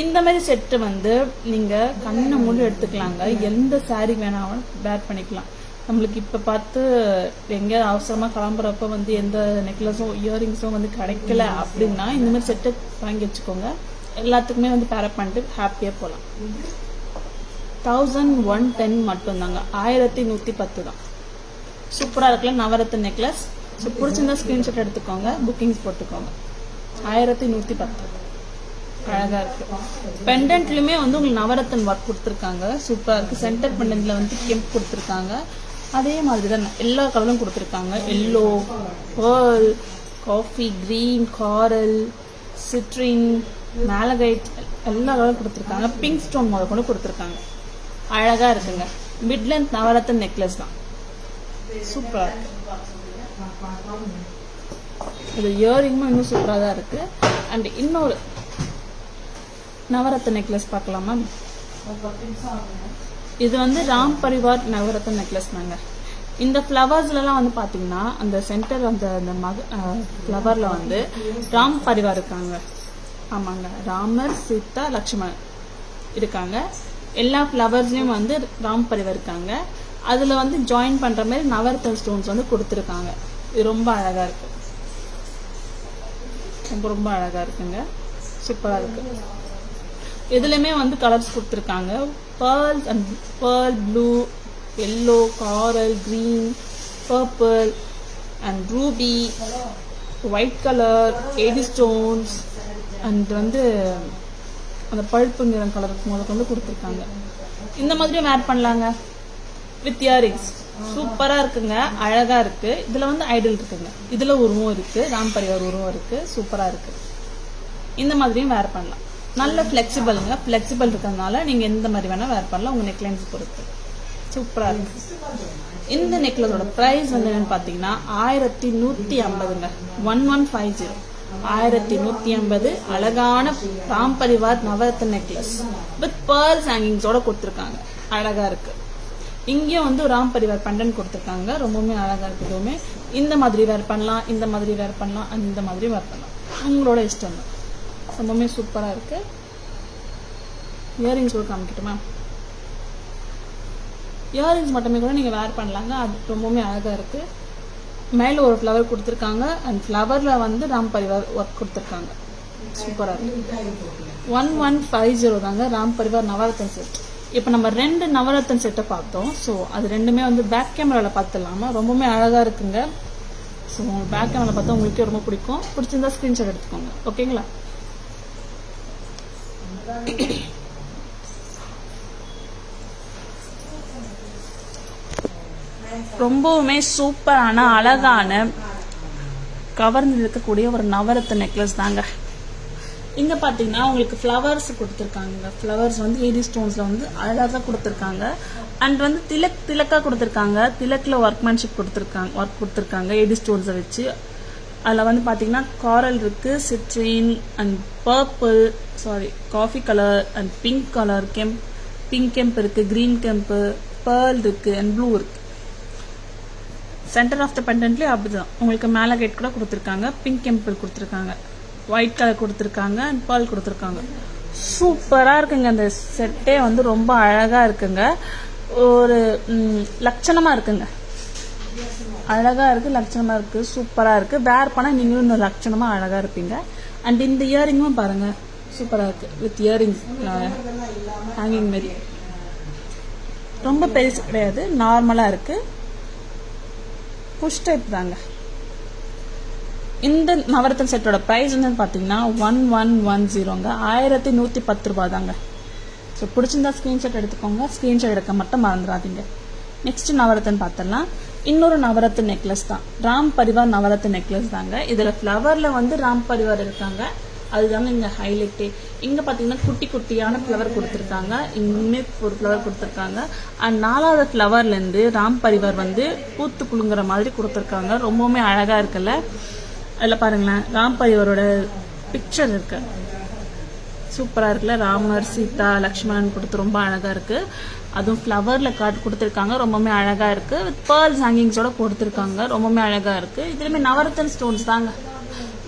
இந்த மாதிரி செட்டு வந்து நீங்கள் கண்ணை மூடி எடுத்துக்கலாங்க. எந்த சாரீ வேணாலும் வேர் பண்ணிக்கலாம். நம்மளுக்கு இப்போ பார்த்து எங்கேயாவது அவசரமாக கிளம்புறப்ப வந்து எந்த நெக்லஸும் இயரிங்ஸும் வந்து கிடைக்கல அப்படின்னா இந்த மாதிரி செட்டை வாங்கி வச்சுக்கோங்க. எல்லாத்துக்குமே வந்து பேரப் பண்ணிட்டு ஹாப்பியாக போகலாம். 1110 மட்டும்தாங்க. 1110 தான். சூப்பராக இருக்குல்ல நவரத்தன் நெக்லஸ். ஸோ பிடிச்சிருந்தா ஸ்க்ரீன்ஷாட் எடுத்துக்கோங்க, புக்கிங்ஸ் போட்டுக்கோங்க. 1110 அழகாக இருக்குது. பெண்டன்ட்லையுமே வந்து உங்களுக்கு நவரத்தன் ஒர்க் கொடுத்துருக்காங்க. சூப்பராக இருக்குது. சென்டர் பெண்டன்ட்ல வந்து கெம்ப் கொடுத்துருக்காங்க. அதே மாதிரி தான் எல்லா கலரும் கொடுத்துருக்காங்க. எல்லோ, பேர்ல், காஃபி, க்ரீன், காரல், சிட்ரின், மேலகைட் எல்லா கலரும் கொடுத்துருக்காங்க. பிங்க் ஸ்டோன் முதல் கொண்டு கொடுத்துருக்காங்க. அழகாக இருக்குங்க. மிட் லென்த் நவரத்தன் நெக்லஸ் தான். சூப்பராக இருக்கு. இது இயரிங்கும் இன்னும் சூப்பராக தான் இருக்கு. அண்ட் இன்னொரு நவரத்தன் நெக்லஸ் பார்க்கலாமா? இது வந்து ராம் பரிவார் நவரத்தன் நெக்லஸ் தாங்க. இந்த ஃப்ளவர்ஸ்லாம் வந்து பார்த்தீங்கன்னா அந்த சென்டர் அந்த ஃப்ளவரில் வந்து ராம் பரிவார் இருக்காங்க. ஆமாங்க, ராமர், சீதா, லக்ஷ்மணன் இருக்காங்க. எல்லா ஃப்ளவர்ஸ்லையும் வந்து ராம் பரிவார் இருக்காங்க. அதில் வந்து ஜாயின் பண்ணுற மாதிரி நவரத்தன் ஸ்டோன்ஸ் வந்து கொடுத்துருக்காங்க. இது ரொம்ப அழகாக இருக்கு. ரொம்ப ரொம்ப அழகாக இருக்குங்க. சூப்பராக இருக்கு. இதுலையுமே வந்து கலர்ஸ் கொடுத்துருக்காங்க. Pearl and pearl blue, yellow, Karl, green, purple and Ruby, white colour, 80 stones and வந்து அந்த பழுப்பு நிறம் கலருக்கு முதல் வந்து கொடுத்துருக்காங்க. இந்த மாதிரி வேர் பண்ணலாங்க வித் இயரிங்ஸ். சூப்பராக இருக்குங்க, அழகாக இருக்குது. இதில் வந்து ஐடல் இருக்குங்க. இதில் உருவம் இருக்குது, ராம் பரிவார் உருவம் இருக்குது. சூப்பராக இருக்குது. இந்த மாதிரியும் வேர் பண்ணலாம். நல்ல ஃப்ளெக்சிபிளுங்க. ஃப்ளெக்சிபிள் இருக்கிறதுனால நீங்கள் எந்த மாதிரி வேணால் வேர் பண்ணலாம். உங்கள் நெக்லைன்ஸ் பொறுத்து சூப்பராக இருக்குது. இந்த நெக்லஸோட ப்ரைஸ் வந்து என்னென்னு பார்த்தீங்கன்னா 1150ங்க. 1150 1150 அழகான Ram Parivar navratan necklace with pearls ஹேங்கிங்ஸோட கொடுத்துருக்காங்க. அழகாக இருக்குது. இங்கேயும் வந்து ராம் பரிவார் பண்டன் கொடுத்துருக்காங்க. ரொம்பவுமே அழகாக இருக்குது. எதுவுமே இந்த மாதிரி வேர் பண்ணலாம், இந்த மாதிரி வேர் பண்ணலாம், அந்த மாதிரி வேர் பண்ணலாம். உங்களோட இஷ்டம் தான். ரொம்பவுமே சூப்பராக இருக்குது. இயரிங்ஸ் கூட காமிக்கட்டுமா? இயரிங்ஸ் மட்டுமே கூட நீங்கள் வேர் பண்ணலாங்க. அது ரொம்பவுமே அழகாக இருக்குது. மேலே ஒரு ஃப்ளவர் கொடுத்துருக்காங்க அண்ட் ஃப்ளவரில் வந்து ராம் பரிவார் ஒர்க் கொடுத்துருக்காங்க. சூப்பராக இருக்குது. 1150 தாங்க ராம் பரிவார் நவரத்தன் செட். இப்போ நம்ம 2 நவரத்தன் செட்டை பார்த்தோம். ஸோ அது ரெண்டுமே வந்து பேக் கேமராவில் பார்த்துடலாமா? ரொம்பவுமே அழகாக இருக்குங்க. ஸோ பேக் கேமரா பார்த்தா உங்களுக்கே ரொம்ப பிடிக்கும். பிடிச்சிருந்தா ஸ்க்ரீன்ஷாட் எடுத்துக்கோங்க. ஓகேங்களா? ரொம்பவுமே சூப்பரான அழகான கவர்ந்து இருக்கக்கூடிய ஒரு நவரத்த நெக்லஸ் தாங்க. இங்க பாத்தீங்கன்னா உங்களுக்கு ஃப்ளவர்ஸ் கொடுத்துருக்காங்க. ஃப்ளவர்ஸ் வந்து ஏடி ஸ்டோன்ஸ்ல வந்து அழகாக கொடுத்துருக்காங்க. அண்ட் வந்து திலக்கா கொடுத்துருக்காங்க. திலக்ல ஒர்க்மேன்ஷிப் கொடுத்துருக்காங்க ஏடி ஸ்டோன்ஸை வச்சு. அதில் வந்து பார்த்தீங்கன்னா காரல் இருக்கு, citrine and purple, coffee colour and pink colour, pink kemp இருக்கு, கிரீன் கெம்ப், பேர்ல் இருக்கு அண்ட் ப்ளூ இருக்கு. சென்டர் ஆஃப் த பெண்டன்ட்லேயே அப்படிதான் உங்களுக்கு மேலே கேட் கூட கொடுத்துருக்காங்க. பிங்க் கெம்பிள் கொடுத்துருக்காங்க, ஒயிட் கலர் கொடுத்துருக்காங்க அண்ட் பேர்ல் கொடுத்துருக்காங்க. சூப்பராக இருக்குங்க. அந்த செட்டே வந்து ரொம்ப அழகாக இருக்குங்க. ஒரு லட்சணமாக இருக்குங்க. அழகாக இருக்குது, லட்சணமாக இருக்குது, சூப்பராக இருக்குது. வேர் பண்ணால் நீங்களும் இன்னும் லட்சணமாக அழகாக இருப்பீங்க. அண்ட் இந்த இயரிங்கும் பாருங்கள், சூப்பராக இருக்குது. வித் இயரிங்ஸ் ஹேங்கிங் மாரி ரொம்ப பெருசு கிடையாது, நார்மலாக இருக்குது. புஷ் டைப் தாங்க. இந்த நவரத்தன் செட்டோட ப்ரைஸ் வந்து பார்த்தீங்கன்னா 1110ங்க. 1110 ரூபா தாங்க. ஸோ பிடிச்சிருந்தா ஸ்க்ரீன்ஷாட் எடுத்துக்கோங்க. ஸ்க்ரீன்ஷாட் எடுக்க மட்டும் மறந்துடாதீங்க. நெக்ஸ்ட் நவரத்தன் பார்த்தலாம். இன்னொரு நவரத்தன் நெக்லஸ் தான், ராம் பரிவார் நவரத்தன் நெக்லஸ் தாங்க. இதில் ஃப்ளவரில் வந்து ராம் பரிவார் இருக்காங்க, அதுதாங்க இங்கே ஹைலைட்டே. இங்கே பார்த்தீங்கன்னா குட்டி குட்டியான ஃப்ளவர் கொடுத்துருக்காங்க, இங்குமே ஒரு ஃப்ளவர் கொடுத்துருக்காங்க. அண்ட் 4வது ஃப்ளவர்லேருந்து ராம் பரிவார் வந்து பூத்து குலுங்குற மாதிரி கொடுத்துருக்காங்க. ரொம்பவுமே அழகாக இருக்குல்ல? அதில் பாருங்களேன், ராம் பரிவாரோட பிக்சர் இருக்கு, சூப்பராக இருக்குல்ல? ராமர், சீதா, லக்ஷ்மணன் கொடுத்து ரொம்ப அழகாக இருக்குது. அதுவும் ஃப்ளவரில் கொடுத்துருக்காங்க, ரொம்பவுமே அழகாக இருக்குது. வித் பேர்ல்ஸ் ஹேங்கிங்ஸோட கொடுத்துருக்காங்க, ரொம்பவுமே அழகாக இருக்குது. இதுலேயுமே நவரத்தன் ஸ்டோன்ஸ் தாங்க.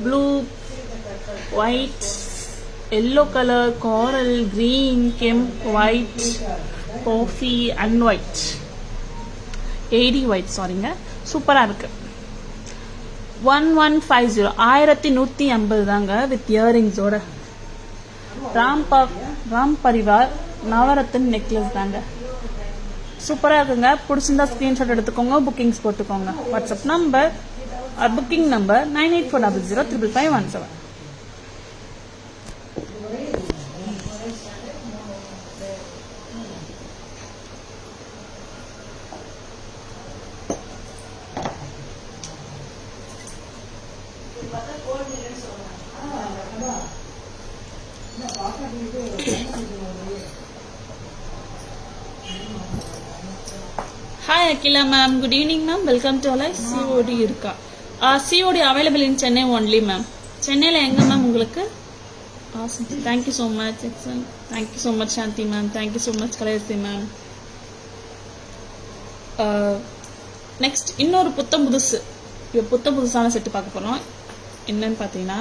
Blue, white, yellow colour, coral, green, kemp, white, coffee and white, AD white, சாரிங்க. சூப்பராக இருக்குது. 1150, 1150 தாங்க வித் இயரிங்ஸோட. ராம் பரிவார் நவரத்தன் நெக்லஸ் தாங்க. சூப்பராக இருக்குங்க. பிடிச்சிருந்தா ஸ்க்ரீன்ஷாட் எடுத்துக்கோங்க, புக்கிங்ஸ் போட்டுக்கோங்க. WhatsApp number booking number 9840055517. Hi Akila ma'am, good evening ma'am, welcome to all. COD இருக்கா? COD available in Chennai only ma'am. சென்னையில் எங்கே மேம் உங்களுக்கு? Awesome, thank you so much. Excellent, thank you so much Shanti ma'am, thank you so much Kalayasi ma'am. Next இன்னொரு புதுசான set பார்க்க போகிறோம். என்னன்னு பார்த்தீங்கன்னா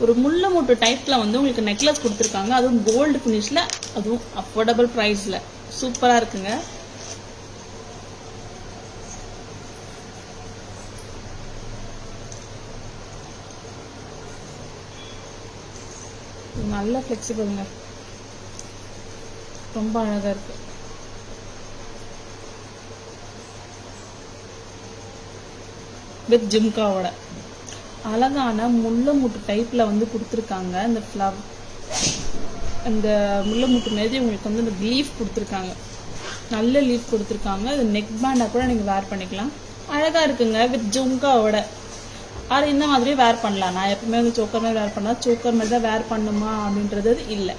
ஒரு முல்லை மூட்டு டைப்பில் வந்து உங்களுக்கு நெக்லஸ் கொடுத்துருக்காங்க, அதுவும் கோல்டு ஃபினிஷில், அதுவும் அஃபோர்டபுள் ப்ரைஸில். சூப்பராக இருக்குங்க. நல்ல ஃப்ளெக்சிபிள்ங்க, ரொம்ப அழகாக இருக்கு. வித் ஜிம்காவோட அழகான முல்லை மூட்டு டைப்பில் வந்து கொடுத்துருக்காங்க. இந்த இந்த முல்லை மூட்டு மாதிரி உங்களுக்கு வந்து இந்த லீஃப் கொடுத்துருக்காங்க, நல்ல லீஃப் கொடுத்துருக்காங்க. இது நெக் பேண்டாக கூட நீங்கள் வேர் பண்ணிக்கலாம், அழகாக இருக்குங்க. வித் ஜும்காவோட அது இந்த மாதிரி வேர் பண்ணலாம். நான் எப்பவுமே வந்து சோக்கர் மாதிரி வேர் பண்ணலாம், சோக்கர் மாதிரி தான் வேர் பண்ணுமா அப்படின்றது இல்லை.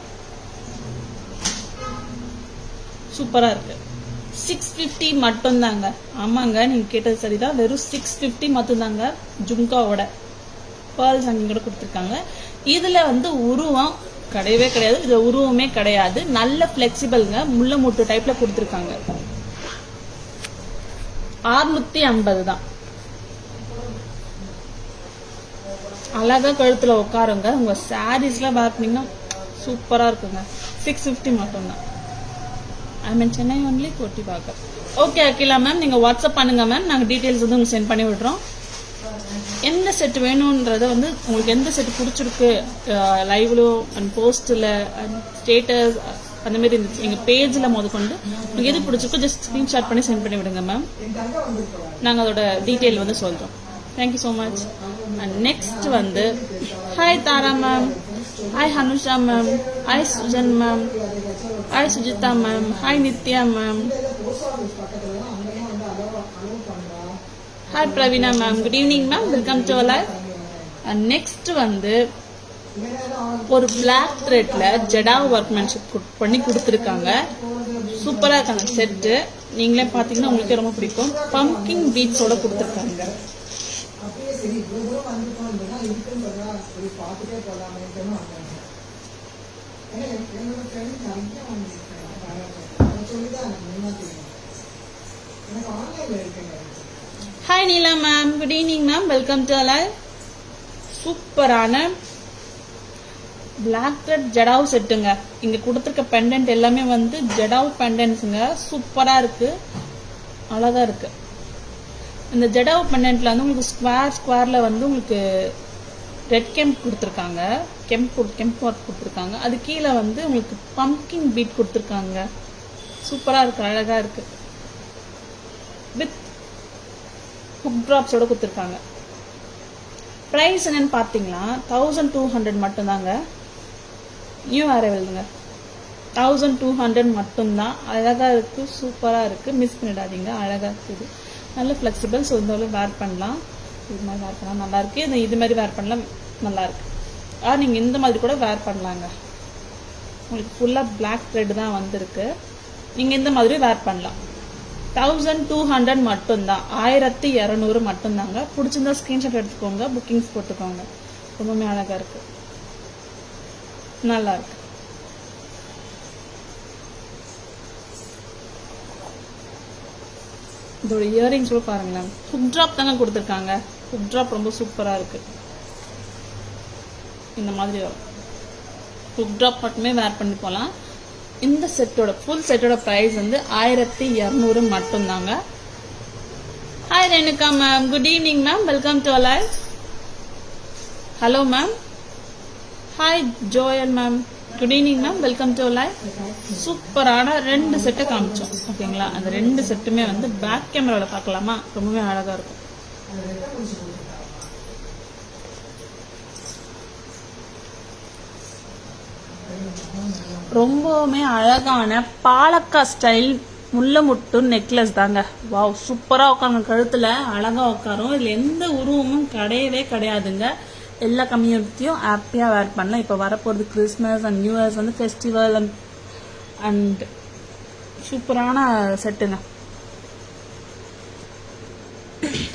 சூப்பராக இருக்கு. 650 மட்டும்தாங்க. ஆமாங்க, நீங்கள் கேட்டது சரிதான், வெறும் 650 மட்டும்தாங்க. ஜும்காவோட பேர்ல்ஸ் அங்கே கூட கொடுத்துருக்காங்க. இதில் வந்து உருவம் கிடையவே கிடையாது, இது உருவமே கிடையாது. நல்ல ஃப்ளெக்சிபிள்ங்க, முல்லை மூட்டு டைப்பில் கொடுத்துருக்காங்க. 650 தான். அழகா கழுத்தில் உட்காருங்க. உங்கள் சாரீஸ்லாம் வேர் பண்ணிங்கன்னா சூப்பராக இருக்குங்க. 650 மட்டும்தான். I mean Chennai only Kottivakkam. Okay Akila ma'am, நீங்கள் வாட்ஸ்அப் பண்ணுங்க மேம், நாங்கள் டீட்டெயில்ஸ் வந்து உங்களுக்கு சென்ட் பண்ணி விடுறோம். எந்த செட் வேணுன்றத வந்து உங்களுக்கு எந்த செட் பிடிச்சிருக்கு லைவ்லோ அண்ட் போஸ்ட்டில் அண்ட் ஸ்டேட்டஸ் அந்த மாதிரி இருந்துச்சு எங்கள் பேஜில் முதற்கொண்டு உங்களுக்கு எது பிடிச்சிருக்கோ ஜஸ்ட் ஸ்க்ரீன்ஷாட் பண்ணி சென்ட் பண்ணி விடுங்க மேம். நாங்கள் அதோட டீட்டெயில் வந்து சொல்கிறோம். Thank you so much. And next வந்து hi Tara ma'am, hi Hanusha ma'am, hi Sujan ma'am, hi Sujitha ma'am, hi Nithya ma'am, hi Praveena ma'am, good evening ma'am, welcome to our live. And next வந்து ஒரு பிளாக் த்ரெட்ல ஜடாவ் ஒர்க்மேன்ஷிப் பண்ணி கொடுத்துருக்காங்க. சூப்பராக இருக்காங்க செட்டு. நீங்களே பார்த்தீங்கன்னா உங்களுக்கே ரொம்ப பிடிக்கும். பம்கின் பீட்ஸோட கொடுத்துருக்காங்க. Hi Neela ma'am, good evening ma'am, welcome to our live. சூப்பரான பிளாக் த்ரெட் ஜடாவ் செட்டுங்க. இங்க கொடுத்துருக்க பெண்டன்ட் எல்லாமே வந்து ஜடாவ் பெண்டன்ட்ஸுங்க. சூப்பரா இருக்கு, அழகா இருக்கு. இந்த ஜடாவ் பெண்டன்ட்ல வந்து உங்களுக்கு ஸ்கொயர்ல வந்து உங்களுக்கு ரெட் கெம்ப் கொடுத்துருக்காங்க, கெம்ப் ஒர்க் கொடுத்துருக்காங்க. அது கீழே வந்து உங்களுக்கு பம்கின் பீட் கொடுத்துருக்காங்க. சூப்பரா இருக்கு, அழகா இருக்கு. வித் ஹுக் டிராப்ஸோட கொடுத்துருக்காங்க. ப்ரைஸ் என்னன்னு பார்த்தீங்கன்னா 1200 மட்டும்தாங்க. நியூ அரைவல்ங்க, 1200 மட்டும்தான். அழகாக இருக்குது, சூப்பராக இருக்குது, மிஸ் பண்ணிடாதீங்க. அழகாக இருக்குது, நல்ல ஃப்ளெக்சிபிள். ஸோ இந்த வேர் பண்ணலாம், இது மாதிரி வேர் பண்ணலாம், நல்லாயிருக்கு. இது மாதிரி வேர் பண்ணலாம், நல்லாயிருக்கு. நீங்கள் இந்த மாதிரி கூட வேர் பண்ணலாங்க. உங்களுக்கு ஃபுல்லாக பிளாக் த்ரெட் தான் வந்திருக்கு. நீங்கள் இந்த மாதிரி வேர் பண்ணலாம். 1200 மட்டும்தான், 1200 மட்டும்தாங்க. பிடிச்சிருந்தா ஸ்க்ரீன்ஷாட் எடுத்துக்கோங்க, புக்கிங்ஸ் போட்டுக்கோங்க. ரொம்பவுமே அழகாக இருக்கு, நல்லா இருக்கு. இதோட இயரிங்ஸ் கூட பாருங்களேன். ஹுக் ட்ராப் தாங்க கொடுத்துருக்காங்க. ஹுக் ட்ராப் ரொம்ப சூப்பராக இருக்கு. இந்த மாதிரி வரும். ஹுக் ட்ராப் மட்டுமே வேர் பண்ணி போகலாம். இந்த செட்டோட ஃபுல் செட்டோட ப்ரைஸ் வந்து 1200 மட்டும்தாங்க. Hi Renuka ma'am, good evening ma'am, welcome to our live. Hello ma'am. Hi Joel ma'am, good evening ma'am, welcome to our live. சூப்பரான 2 செட்டை காமிச்சோம், ஓகேங்களா? அந்த 2 செட்டுமே வந்து பேக் கேமராவில் பார்க்கலாமா? ரொம்பவே அழகாக இருக்கும். ரொம்பவுமே அழகான பாலக்கா ஸ்டைல் முள்ளமுட்டு நெக்லஸ் தாங்க. வாவ், சூப்பராக உட்காருங்க. கழுத்தில் அழகாக உட்காரும். இதில் எந்த உருவமும் கிடையவே கிடையாதுங்க. எல்லா கம்யூனிட்டியும் ஹாப்பியாக வேர் பண்ணலாம். இப்போ வரப்போகிறது கிறிஸ்மஸ் அண்ட் நியூ இயர்ஸ் வந்து ஃபெஸ்டிவல் அண்ட் சூப்பரான செட்டுங்க.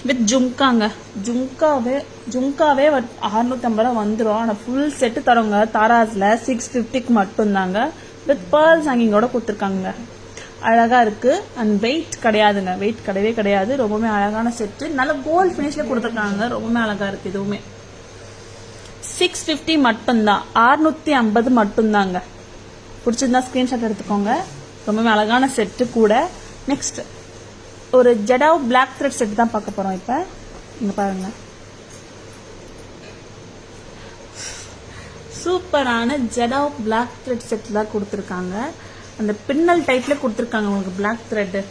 வித் ஜும்காங்க. ஜும்காவே 650 வந்துடும். ஆனால் ஃபுல் செட்டு தரவங்க தாராஸில் 650 மட்டும்தாங்க. வித் பேர்ல்ஸ் ஹேங்கிங்கோட கொடுத்துருக்காங்க. அழகாக இருக்குது. அண்ட் வெயிட் கிடையாதுங்க, வெயிட் கிடையவே கிடையாது. ரொம்பவுமே அழகான செட்டு. நல்ல கோல்ட் ஃபினிஷில் கொடுத்துருக்காங்க. ரொம்பவுமே அழகாக இருக்குது. இதுவுமே 650 மட்டும்தான், 650 மட்டும்தாங்க. பிடிச்சிருந்தா ஸ்க்ரீன்ஷாட் எடுத்துக்கோங்க. ரொம்பவே அழகான செட்டு கூட. நெக்ஸ்ட் ஒரு ஜடாவ் பிளாக் த்ரெட் செட் தான் பார்க்க போகிறோம். இப்போ இங்கே பாருங்க, சூப்பரான ஜடாவ் பிளாக் த்ரெட் செட் தான் கொடுத்துருக்காங்க. அந்த பின்னல் டைப்பில் கொடுத்துருக்காங்க. உங்களுக்கு பிளாக் த்ரெட்டு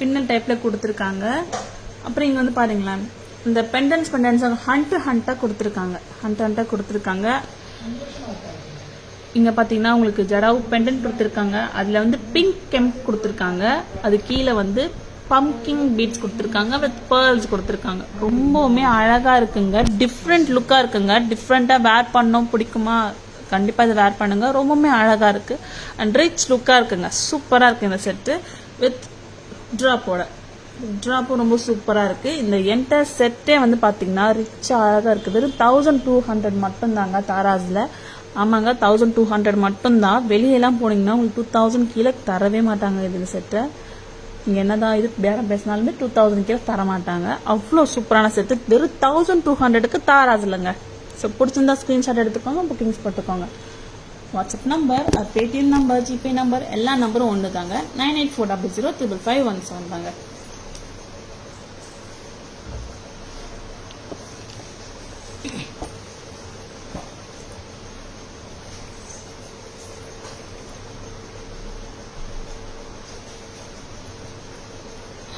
பின்னல் டைப்பில் கொடுத்துருக்காங்க. அப்புறம் இங்கே வந்து பாருங்களேன், இந்த பெண்டன்ஸ் ஹண்ட்டாக கொடுத்துருக்காங்க. இங்கே பார்த்தீங்கன்னா உங்களுக்கு ஜடாவ் பெண்டன்ட் கொடுத்துருக்காங்க. அதில் வந்து பிங்க் கெம்ப் கொடுத்துருக்காங்க. அது கீழே வந்து பம்கின் பீட்ஸ் கொடுத்துருக்காங்க. வித் பேர்ல்ஸ் கொடுத்துருக்காங்க. ரொம்பவுமே அழகாக இருக்குங்க. டிஃப்ரெண்ட் லுக்காக இருக்குங்க. டிஃப்ரெண்ட்டாக வேர் பண்ணோம் பிடிக்குமா? கண்டிப்பாக இதை வேர் பண்ணுங்க. ரொம்பவுமே அழகாக இருக்குது அண்ட் ரிச் லுக்காக இருக்குங்க. சூப்பராக இருக்குது இந்த செட்டு. வித் ட்ராப்பும் ரொம்ப சூப்பராக இருக்குது. இந்த என்டையர் செட்டே வந்து பார்த்தீங்கன்னா ரிச்சாக அழகாக இருக்குது. வெறும் 1200 மட்டும்தாங்க தாராஸில். ஆமாங்க, 1200 மட்டும்தான். வெளியெல்லாம் போனீங்கன்னா உங்களுக்கு 2000 கீழே தரவே மாட்டாங்க. இது செட்டை நீங்கள் என்னதான் இது பேரம் பேசினாலுமே 2000 கீழே தர மாட்டாங்க. அவ்வளோ சூப்பரான செட்டு. வெறும் 1200க்கு தாராஸ் இல்லைங்க. ஸோ பிடிச்சிருந்தா ஸ்க்ரீன்ஷாட் எடுத்துக்கோங்க, புக்கிங்ஸ் போட்டுக்கோங்க. WhatsApp number, Paytm number, GPay number எல்லா நம்பரும் ஒன்று தாங்க. 9840055517 தாங்க.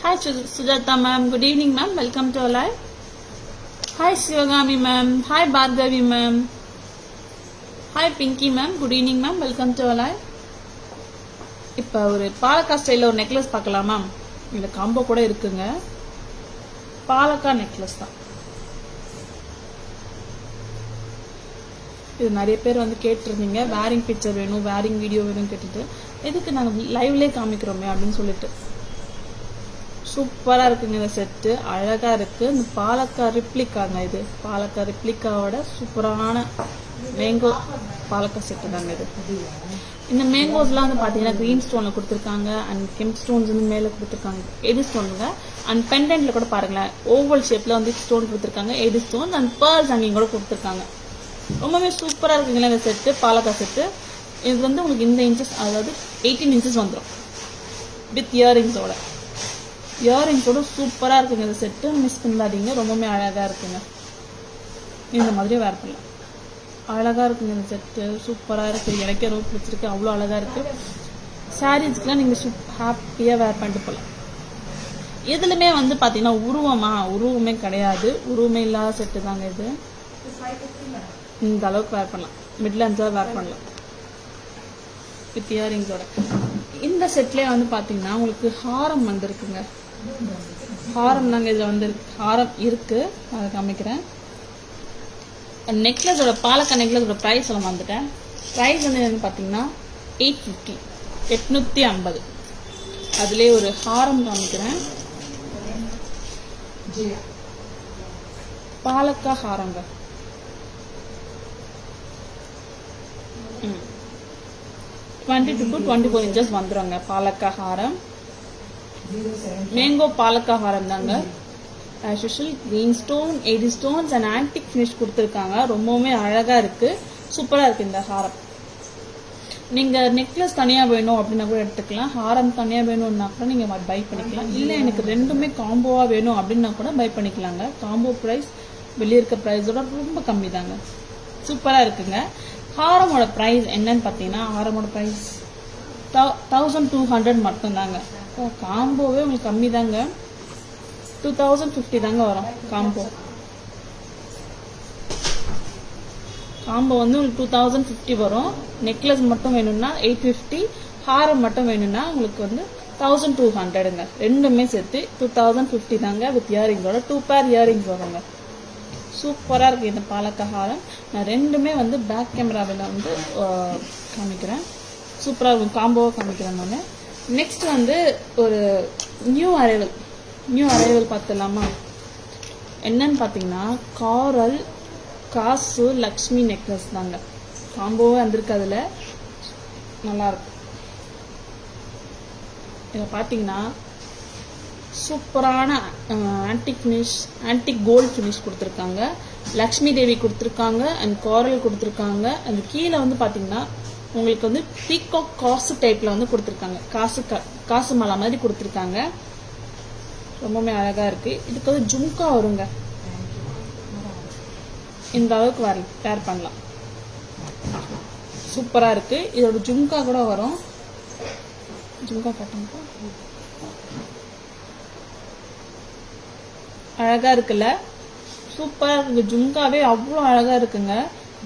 Hi Sujata ma'am, good evening ma'am, welcome to our live. Hi Sivagami ma'am, hi Bhargavi ma'am, hi Pinky ma'am, good evening ma'am, welcome to our live. இப்போ ஒரு பாலக்கா ஸ்டைலில் ஒரு necklace பார்க்கலாம் மேம். இந்த காம்போ கூட இருக்குங்க. பாலக்கா நெக்லஸ் தான் இது. நிறைய பேர் வந்து கேட்டிருந்தீங்க வேரிங் பிக்சர் வேணும், வேரிங் வீடியோ வேணும் கேட்டுட்டு, எதுக்கு நாங்கள் லைவ்லேயே காமிக்கிறோமே அப்படின்னு சொல்லிட்டு. சூப்பராக இருக்குங்க இந்த செட்டு, அழகாக இருக்குது. இந்த பாலக்கா ரிப்ளிக்காங்க. இது பாலக்கா ரிப்ளிக்காவோட சூப்பரான மேங்கோ பாலக்கா செட்டு தாங்க இது. இந்த மேங்கோஸ்லாம் வந்து பார்த்தீங்கன்னா க்ரீன் ஸ்டோனில் கொடுத்துருக்காங்க அண்ட் கெம் ஸ்டோன்ஸ் வந்து மேலே கொடுத்துருக்காங்க. எடி ஸ்டோனுங்க. அண்ட் பெண்டன்ட்ல கூட பாருங்களேன், ஓவல் ஷேப்பில் வந்து ஸ்டோன் கொடுத்துருக்காங்க. எடி ஸ்டோன் அண்ட் பேர்ல்ஸ் அங்கேயும் கூட கொடுத்துருக்காங்க. ரொம்பவே சூப்பராக இருக்குங்களா இந்த செட்டு, பாலக்கா செட்டு. இது வந்து உங்களுக்கு இந்த இன்ச்சஸ், அதாவது 18 இன்ச்சஸ் வந்துடும் வித் இயரிங்ஸோட. இயரிங்ஸோட சூப்பராக இருக்குங்க இந்த செட்டு. மிஸ் பண்ணாதீங்க, ரொம்பவே அழகாக இருக்குங்க. இந்த மாதிரி வேர் பண்ணலாம். அழகாக இருக்குங்க இந்த செட்டு, சூப்பராக இருக்குது. எனக்கே ரொம்ப பிடிச்சிருக்கு, அவ்வளோ அழகாக இருக்குது. சாரீஸ்க்குலாம் நீங்கள் ஹாப்பியாக வேர் பண்ணிட்டு போகலாம். எதுலையுமே வந்து பார்த்தீங்கன்னா உருவமே கிடையாது, உருவமே இல்லாத செட்டு தாங்க இது. இந்த அளவுக்கு வேர் பண்ணலாம், மிட்ல அஞ்சாவது வேர் பண்ணலாம் வித் இயரிங்ஸோட. இந்த செட்லேயே வந்து பார்த்தீங்கன்னா உங்களுக்கு ஹாரம் வந்துருக்குங்க. ஹாரம் தாங்க இதில் வந்து ஹாரம் இருக்கு, அதை காமிக்கிறேன். நெக்லஸோட பாலக்கா நெக்லஸோட ப்ரைஸ் எல்லாம் வந்துட்டேன். ப்ரைஸ் வந்து பார்த்தீங்கன்னா 850, 850. அதுலேயே ஒரு ஹாரம் காமிக்கிறேன். பாலக்கா ஹாரங்க. 22 to 24 இன்ச்சஸ் வந்துடுங்க பாலக்கா ஹாரம். மேங்கோ பாலக்கா ஹாரம் தாங்க. As usual green stone, AD stones and antique finish கொடுத்துருக்காங்க. ரொம்பவுமே அழகா இருக்கு, சூப்பரா இருக்கு இந்த ஹாரம். நீங்க நெக்லஸ் தனியா வேணும் அப்படின்னா கூட எடுத்துக்கலாம், ஹாரம் தனியா வேணும்னா கூட நீங்க பை பண்ணிக்கலாம். இல்லை எனக்கு ரெண்டுமே காம்போவா வேணும் அப்படின்னா கூட பை பண்ணிக்கலாங்க. காம்போ ப்ரைஸ் வெளியே இருக்க ப்ரைஸோட ரொம்ப கம்மி தாங்க, சூப்பரா இருக்குங்க. ஹாரமோட ப்ரைஸ் என்னன்னு பார்த்தீங்கன்னா, ஹாரமோட ப்ரைஸ் 1200 மட்டும்தாங்க. காம்போவே உங்களுக்கு கம்மி தாங்க, 2050 தாங்க வரும் காம்போ. காம்போ வந்து உங்களுக்கு 2050 வரும். நெக்லஸ் மட்டும் வேணும்னா 850, ஹாரம் மட்டும் வேணும்னா உங்களுக்கு வந்து 1200ங்க. ரெண்டுமே சேர்த்து 2050 தாங்க வித் இயரிங்கோட. 2 பேர் இயரிங்ஸ் வருங்க. சூப்பராக இருக்குது இந்த பாலக்கா ஹாரம். நான் ரெண்டுமே வந்து பேக் கேமராவில் வந்து காமிக்கிறேன். சூப்பராக இருக்கும், காம்போவாக காமிக்கிறேன் நான். நெக்ஸ்ட் வந்து ஒரு நியூ அரைவல் பார்த்துலாமா? என்னன்னு பார்த்தீங்கன்னா காரல் காசு லக்ஷ்மி நெக்லஸ் தாங்க. காம்போவே வந்திருக்கு, அதில் நல்லாயிருக்கும். இதை பார்த்தீங்கன்னா சூப்பரான antique finish, antique gold finish கொடுத்துருக்காங்க. லக்ஷ்மி தேவி கொடுத்துருக்காங்க அண்ட் காரல் கொடுத்துருக்காங்க. அந்த கீழே வந்து பார்த்தீங்கன்னா உங்களுக்கு வந்து பீகாக் காசு டைப்பில் வந்து கொடுத்துருக்காங்க. காசு மலை மாதிரி கொடுத்துருக்காங்க. ரொம்பவுமே அழகாக இருக்குது. இதுக்கு வந்து ஜும்கா வருங்க. இந்த அளவுக்கு வேர் பண்ணலாம், சூப்பராக இருக்குது. இதோட ஜும்கா கூட வரும். ஜும்கா காட்டுங்க, அழகா இருக்குல்ல, சூப்பரா இருக்கு. ஜும்காவே அவ்வளோ அழகா இருக்குங்க.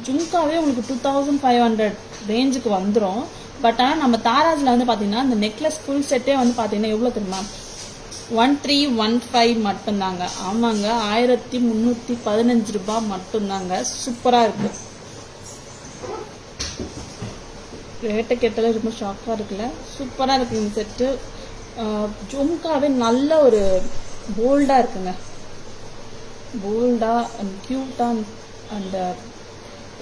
ஜும்காவே உங்களுக்கு 2500 ரேஞ்சுக்கு வந்துடும். பட் ஆனால் நம்ம தாராஜில் வந்து பார்த்தீங்கன்னா இந்த நெக்லஸ் ஃபுல் செட்டே வந்து பார்த்தீங்கன்னா எவ்வளோ தெரியுமா? 1315 மட்டும்தாங்க. ஆமாங்க, 1315 ரூபாய் மட்டும்தாங்க. சூப்பரா இருக்கு. ரேட்டை கேட்டாலே ரொம்ப ஷாக்காக இருக்குல்ல, சூப்பராக இருக்கு இந்த செட்டு. ஜும்காவே நல்ல ஒரு போல்டாக இருக்குங்க, போல்டாக அண்ட் க்யூட்டாக அண்ட்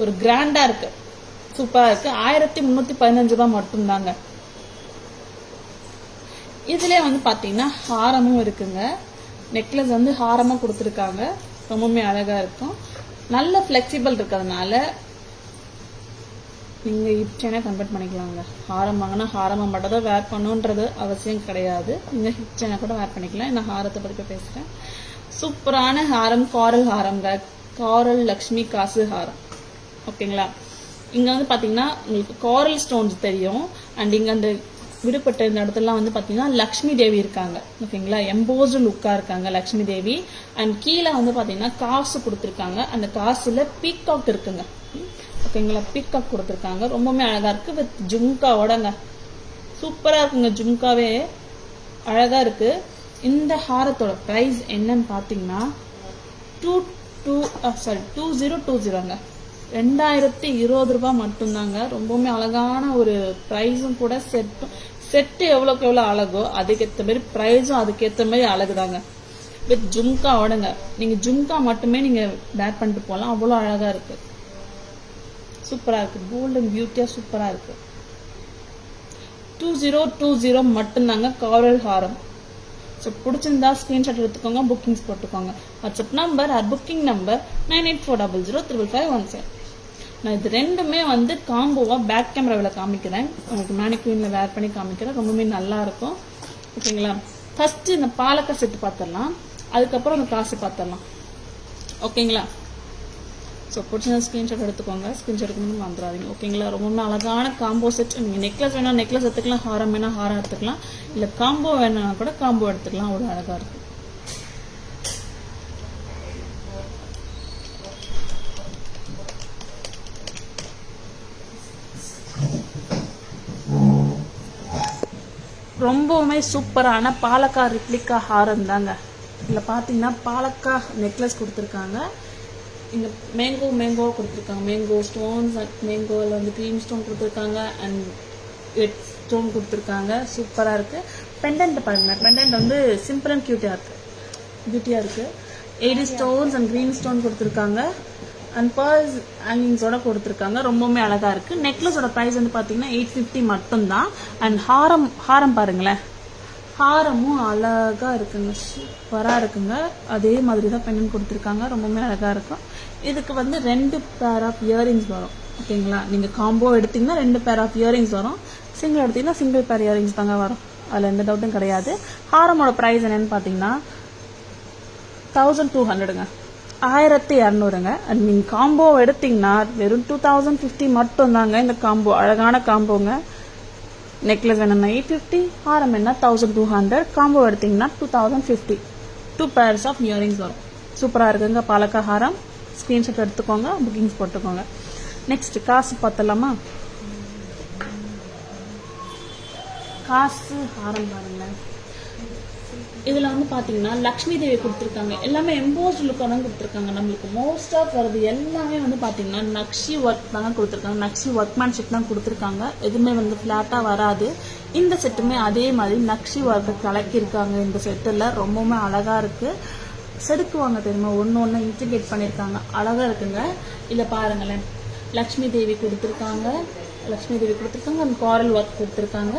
ஒரு கிராண்டாக இருக்கு, சூப்பராக இருக்கு. 1315 ரூபாய் மட்டும்தாங்க. இதுலேயே வந்து பார்த்தீங்கன்னா ஹாரமும் இருக்குங்க. நெக்லஸ் வந்து ஹாரமாக கொடுத்துருக்காங்க, ரொம்பவுமே அழகாக இருக்கும். நல்ல ஃப்ளெக்சிபிள் இருக்கிறதுனால நீங்கள் ஹிப் செயினை கன்வெர்ட் பண்ணிக்கலாங்க. ஹாரம் வாங்கினா ஹாரமாக மட்டும் தான் வேர் பண்ணுன்றது அவசியம் கிடையாது. நீங்கள் ஹிப் செயினை கூட வேர் பண்ணிக்கலாம். நான் ஹாரத்தை பற்றி பேசுகிறேன். சூப்பரான ஹாரம், காரல் ஹாரம்ங்க. காரல் லக்ஷ்மி காசு ஹாரம். ஓகேங்களா? இங்கே வந்து பார்த்தீங்கன்னா உங்களுக்கு காரல் ஸ்டோன்ஸ் தெரியும். அண்ட் இங்கே அந்த விடுபட்ட இந்த இடத்துலலாம் வந்து பார்த்தீங்கன்னா லக்ஷ்மி தேவி இருக்காங்க. ஓகேங்களா? எம்போஸ்டு லுக்காக இருக்காங்க லக்ஷ்மி தேவி. அண்ட் கீழே வந்து பார்த்தீங்கன்னா காசு கொடுத்துருக்காங்க. அந்த காசில் பீகாக் இருக்குங்க. ஓகேங்களா? பீகாக் கொடுத்துருக்காங்க. ரொம்பவுமே அழகாக இருக்குது. வித் ஜும்காவோடங்க. சூப்பராக இருக்குங்க. ஜும்காவே அழகாக இருக்குது. இந்த ஹாரத்தோட ப்ரைஸ் என்னன்னு பார்த்தீங்கன்னா 2020ங்க. 2020 ரூபாய் மட்டும்தாங்க. ரொம்பவுமே அழகான ஒரு ப்ரைஸும் கூட. செட்டு எவ்வளோக்கு எவ்வளோ அழகோ அதுக்கேற்ற மாதிரி ப்ரைஸும் அதுக்கேற்ற மாதிரி அழகுதாங்க. வித் ஜும்காவோடங்க. நீங்கள் ஜும்கா மட்டுமே நீங்கள் வேர் பண்ணிட்டு போகலாம். அவ்வளோ அழகாக இருக்குது. சூப்பராக இருக்குது. போல்ட் அண்ட் பியூட்டியாக சூப்பராக இருக்குது. 2020 மட்டும்தாங்க காரல் ஹாரம். ஸோ பிடிச்சிருந்தா ஸ்க்ரீன்ஷாட் எடுத்துக்கோங்க, புக்கிங்ஸ் போட்டுக்கோங்க. WhatsApp number or booking number 9840055517. நான் இது ரெண்டுமே வந்து காம்போவாக பேக் கேமராவில் காமிக்கிறேன். உங்களுக்கு மேனிக்யூனில் வேர் பண்ணி காமிக்கிறேன். ரொம்பவே நல்லா இருக்கும். ஓகேங்களா? ஃபஸ்ட்டு இந்த பாலக்கா செட்டு பார்த்துடலாம். அதுக்கப்புறம் அந்த காசு பார்த்துடலாம். ஓகேங்களா? ஸோ பிடிச்ச ஸ்க்ரீன்ஷாட் எடுத்துக்கோங்க. ஸ்க்ரீன்ஷாட் எடுக்கணும்னு வந்துடாதீங்க. ஓகேங்களா? ரொம்பவுமே அழகான காம்போ செட். நீங்கள் நெக்லஸ் வேணால் நெக்லஸ் எடுத்துக்கலாம், ஹாரம் வேணால் ஹாரம் எடுத்துக்கலாம், இல்லை காம்போ வேணா கூட காம்போ எடுத்துக்கலாம். அவ்வளோ அழகாக இருக்கும். ரொம்பவுமே சூப்பரான பாலக்கா ரிப்ளிகா ஹாரம் தாங்க. இதில் பார்த்தீங்கன்னா பாலக்கா நெக்லஸ் கொடுத்துருக்காங்க. இங்கே மேங்கோ கொடுத்துருக்காங்க. மேங்கோ ஸ்டோன்ஸ், மேங்கோவில் வந்து க்ரீம் ஸ்டோன் கொடுத்துருக்காங்க. அண்ட் ரெட் ஸ்டோன் கொடுத்துருக்காங்க. சூப்பராக இருக்குது. பெண்டன்ட் பாருங்கள். பெண்டன்ட் வந்து சிம்பிள் அண்ட் பியூட்டியாக இருக்குது. 80 ஸ்டோன்ஸ் அண்ட் க்ரீன் ஸ்டோன் கொடுத்துருக்காங்க. அண்ட் பர்ஸ் ஹேங்கிங்ஸோட கொடுத்துருக்காங்க. ரொம்பவுமே அழகாக இருக்குது. நெக்லஸோட ப்ரைஸ் வந்து பார்த்தீங்கன்னா 850 மட்டும்தான். அண்ட் ஹாரம் பாருங்களேன். ஹாரமும் அழகாக இருக்குங்க. சூப்பராக இருக்குங்க. அதே மாதிரி தான் பெண்ணன் கொடுத்துருக்காங்க. ரொம்பவுமே அழகாக இருக்கும். இதுக்கு வந்து 2 பேர் ஆஃப் இயரிங்ஸ் வரும். ஓகேங்களா? நீங்கள் காம்போ எடுத்திங்கன்னா 2 பேர் ஆஃப் இயரிங்ஸ் வரும். சிங்கிள் எடுத்திங்கன்னா சிங்கிள் பேர் இயரிங்ஸ் தாங்க வரும். அதில் எந்த டவுட்டும் கிடையாது. ஹாரமோட ப்ரைஸ் என்னன்னு பார்த்தீங்கன்னா 1200ங்க. 1200ங்க. அண்ட் நீங்கள் காம்போ எடுத்திங்கன்னா வெறும் 2050 மட்டும் தாங்க. இந்த காம்போ அழகான காம்போங்க. நெக்லஸ் வேணும்னா 850, ஹாரம் என்ன 1200, காம்போ எடுத்திங்கன்னா 2050. 2 பேர்ஸ் ஆஃப் இயரிங்ஸ் வரும். சூப்பராக இருக்குங்க பாலக்கா ஹாரம். ஸ்க்ரீன்ஷாட் எடுத்துக்கோங்க, புக்கிங்ஸ் போட்டுக்கோங்க. நெக்ஸ்ட் காசு பார்த்தலாமா? காசு ஹாரம் பாருங்களேன். இதில் வந்து பார்த்தீங்கன்னா லக்ஷ்மி தேவி கொடுத்துருக்காங்க. எல்லாமே எம்போஸ்ட் லுக்காக தான் கொடுத்துருக்காங்க. நம்மளுக்கு மோஸ்ட் ஆஃப் வருது எல்லாமே வந்து பார்த்தீங்கன்னா நக்ஷி ஒர்க் தாங்க கொடுத்துருக்காங்க. நக்ஷி ஒர்க்மேன்ஷிப் தான் கொடுத்துருக்காங்க. எதுவுமே வந்து ஃப்ளாட்டாக வராது. இந்த செட்டுமே அதே மாதிரி நக்ஷி ஒர்க்கை கலக்கியிருக்காங்க. இந்த செட்டில் ரொம்பவுமே அழகாக இருக்குது. செதுக்குவாங்க தெரியுமா, ஒன்று இன்டிகிரேட் பண்ணியிருக்காங்க. அழகாக இருக்குங்க. இதில் பாருங்களேன், லக்ஷ்மி தேவி கொடுத்துருக்காங்க. அண்ட் காரல் ஒர்க் கொடுத்துருக்காங்க.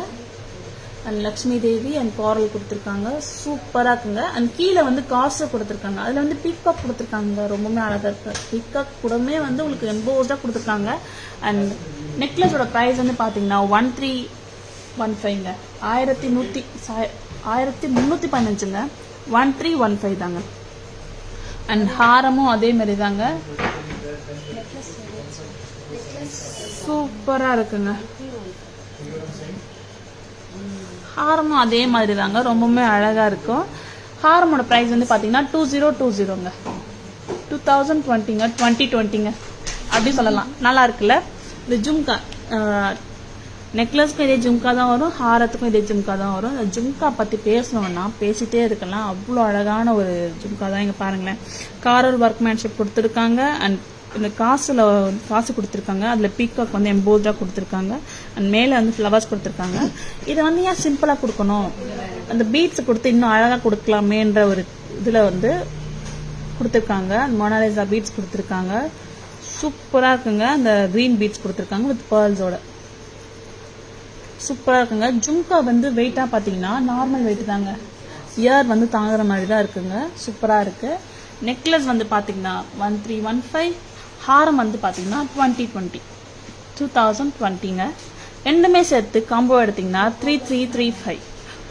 அண்ட் லக்ஷ்மி தேவி அண்ட் காரல் கொடுத்துருக்காங்க. சூப்பராக இருக்குங்க. அண்ட் கீழே வந்து காசு கொடுத்துருக்காங்க. அதில் வந்து பீகாக் கொடுத்துருக்காங்க. ரொம்பவுமே அழகாக இருக்கு. பீகாக் கூடமே வந்து உங்களுக்கு எம்போஸ்டாக கொடுத்துருக்காங்க. அண்ட் நெக்லஸோட ப்ரைஸ் வந்து பார்த்தீங்கன்னா 1315ங்க. 1315ங்க. 1315 தாங்க. அண்ட் ஹாரமும் அதே மாதிரி தாங்க. சூப்பராக இருக்குங்க. ஹாரமும் அதே மாதிரி தாங்க. ரொம்பவுமே அழகாக இருக்கும். ஹாரமோட ப்ரைஸ் வந்து பார்த்தீங்கன்னா 2020ங்க. 2020ங்க. 2020ங்க அப்படி சொல்லலாம். நல்லா இருக்குல்ல? இந்த ஜும்கா நெக்லஸ்க்கும் இதே ஜும்கா தான் வரும், ஹாரத்துக்கும் இதே ஜும்கா தான் வரும். இந்த ஜும்கா பற்றி பேசணும்னா பேசிட்டே இருக்கலாம். அவ்வளோ அழகான ஒரு ஜும்கா தான். இங்கே பாருங்களேன், காரல் ஒர்க்மேன்ஷிப் கொடுத்துருக்காங்க. அண்ட் இந்த காசு கொடுத்துருக்காங்க. அதில் பீகாக் வந்து எம்போஸ்டாக கொடுத்துருக்காங்க. அண்ட் மேலே வந்து ஃப்ளவர்ஸ் கொடுத்துருக்காங்க. இதை வந்து ஏன் சிம்பிளாக கொடுக்கணும், அந்த பீட்ஸ் கொடுத்து இன்னும் அழகாக கொடுக்கலாமேன்ற ஒரு இதில் வந்து கொடுத்துருக்காங்க. மொனாலிசா பீட்ஸ் கொடுத்துருக்காங்க. சூப்பராக இருக்குங்க. அந்த க்ரீன் பீட்ஸ் கொடுத்துருக்காங்க வித் பேர்ல்ஸோட. சூப்பராக இருக்குங்க. ஜும்கா வந்து வெயிட்டாக பார்த்தீங்கன்னா நார்மல் வெயிட் தாங்க. இயர் வந்து தாங்குற மாதிரி தான் இருக்குங்க. சூப்பராக இருக்குது. நெக்லஸ் வந்து பார்த்தீங்கன்னா 1315, ஹாரம் வந்து பார்த்தீங்கன்னா 2020. 2020ங்க. ரெண்டுமே சேர்த்து காம்போ எடுத்திங்கன்னா 3335,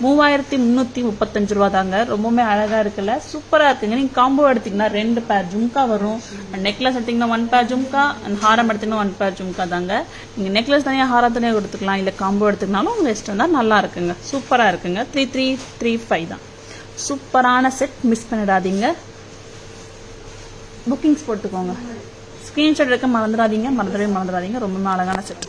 3335 ரூபா தாங்க. ரொம்பவுமே அழகாக இருக்குல்ல, சூப்பராக இருக்குங்க. நீங்கள் காம்போ எடுத்திங்கன்னா 2 பேர் ஜும்கா வரும். நெக்லஸ் எடுத்திங்கன்னா 1 பேர் ஜும்கா, அண்ட் ஹாரம் எடுத்திங்கன்னா 1 பேர் ஜும்கா தாங்க. நீங்கள் நெக்லஸ் தனியாக ஹாரம் தனியாக கொடுத்துக்கலாம், இல்லை காம்போ எடுத்துக்கினாலும் உங்கள் இஷ்டம் தான். நல்லா இருக்குங்க, சூப்பராக இருக்குங்க. 3335 தான். சூப்பரான செட், மிஸ் பண்ணிடாதீங்க. புக்கிங்ஸ் போட்டுக்கோங்க. ஸ்க்ரீன்ஷாட் எடுக்க மறந்துடாதீங்க. ரொம்பவே அழகான set.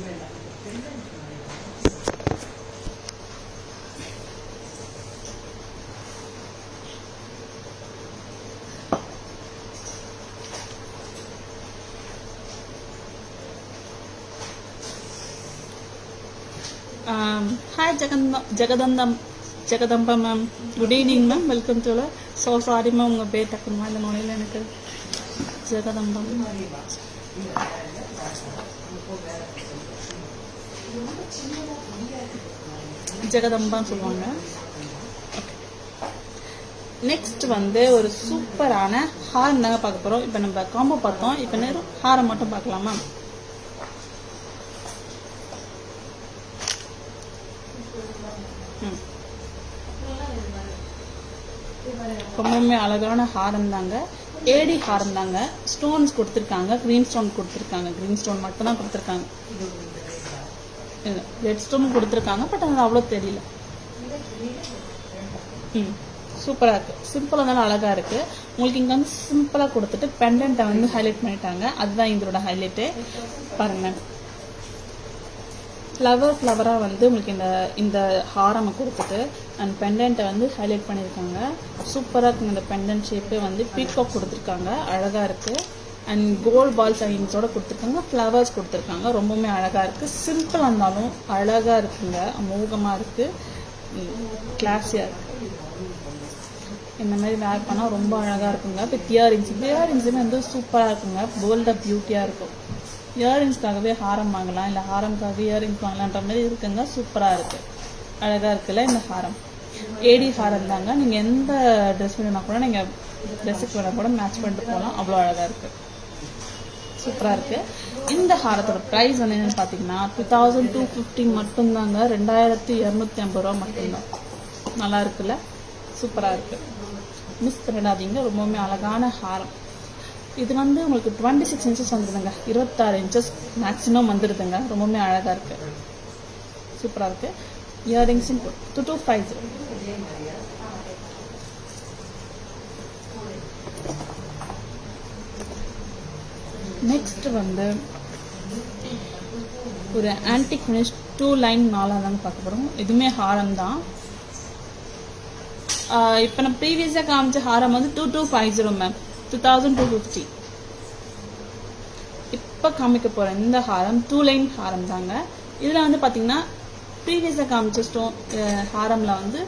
Hi Jagadamba ma'am. Good evening ma'am. Welcome to the. So sorry ma'am, உங்க பேர் டக்குனு இந்த நோயில எனக்கு. ஜெகதம்பா. ஜெகதம்பான்னு சொல்லுவாங்க. நெக்ஸ்ட் வந்து ஒரு சூப்பரான ஹாரம் தாங்க பார்க்க போறோம். இப்போ நம்ம காம்போ பார்த்தோம், இப்போ நேரம் ஹாரம் மட்டும் பார்க்கலாமா? ரொம்பவுமே அழகான ஹாரம் தாங்க. ஏடி ஹாரம் தாங்க. ஸ்டோன்ஸ் கொடுத்துருக்காங்க, கிரீன் ஸ்டோன் கொடுத்துருக்காங்க. கிரீன் ஸ்டோன் மட்டும் தான் கொடுத்துருக்காங்க, ரெட் ஸ்டோன் கொடுத்துருக்காங்க. பட் அது அவ்வளோ தெரியல. சூப்பராக இருக்கு. சிம்பிளாக இருந்தாலும் அழகா இருக்கு. உங்களுக்கு இங்கே வந்து சிம்பிளாக கொடுத்துட்டு பெண்டன்ட்டை வந்து ஹைலைட் பண்ணிட்டாங்க. அதுதான் இதோட ஹைலைட்டு. பாருங்க, ஃப்ளவராக வந்து உங்களுக்கு இந்த ஹாரமை கொடுத்துட்டு அண்ட் பெண்டன்ட்டை வந்து ஹைலைட் பண்ணியிருக்காங்க. சூப்பராக இருக்குங்க. இந்த பெண்டன்ட் ஷேப்பே வந்து பீகாக் கொடுத்துருக்காங்க, அழகாக இருக்குது. அண்ட் கோல்ட் பால் சைன்ஸோட கொடுத்துருக்காங்க, ஃப்ளவர்ஸ் கொடுத்துருக்காங்க. ரொம்பவுமே அழகாக இருக்குது. சிம்பிளாக இருந்தாலும் அழகாக இருக்குங்க, அமோகமாக இருக்குது, கிளாஸியாக இருக்குது. இந்த மாதிரி வேர் பண்ணால் ரொம்ப அழகாக இருக்குங்க. வித் இயரிங்ஸுமே வந்து சூப்பராக இருக்குங்க, போல்டாக பியூட்டியாக இருக்கும். இயரிங்ஸ்க்காகவே ஹாரம் வாங்கலாம், இல்லை ஹாரம்காகவே இயரிங்ஸ் வாங்கலான்ற மாதிரி இருக்குங்க. சூப்பராக இருக்குது, அழகாக இருக்குல்ல இந்த ஹாரம். ஏடி ஹாரம் தாங்க. நீங்கள் எந்த ட்ரெஸ் வேணும்னா கூட நீங்கள் ட்ரெஸ்ஸுக்கு வேணால் கூட மேட்ச் பண்ணிட்டு போகலாம், அவ்வளோ அழகாக இருக்குது, சூப்பராக இருக்குது. இந்த ஹாரத்தோட ப்ரைஸ் வந்து என்னென்னு பார்த்தீங்கன்னா 2250 மட்டும்தாங்க. 2250 ரூபா மட்டும்தான். நல்லா இருக்குல்ல, சூப்பராக இருக்குது, மிஸ் பண்ணிடாதீங்க. ரொம்பவுமே அழகான ஹாரம். இது வந்து உங்களுக்கு 26 இன்ச்சஸ் வந்துடுதுங்க, 26 இன்ச்சஸ் மேக்ஸிமம் வந்துடுதுங்க. ரொம்பவுமே அழகாக இருக்குது, சூப்பராக இருக்குது. இயரிங்ஸும் 2250. நெக்ஸ்ட் வந்து ஒரு ஆன்டிக் ஃபினிஷ் 2 லைன் மாலா தாங்க பார்க்க போகிறோம். இதுவுமே ஹாரம் தான். இப்போ நான் ப்ரீவியஸாக காமிச்ச ஹாரம் வந்து 2250 மேம், 2250. இப்போ காமிக்க போகிற இந்த ஹாரம் 2 லைன் ஹாரம் தாங்க. இதில் வந்து பார்த்தீங்கன்னா ப்ரீவியஸாக காமிச்ச ஹாரமில் வந்து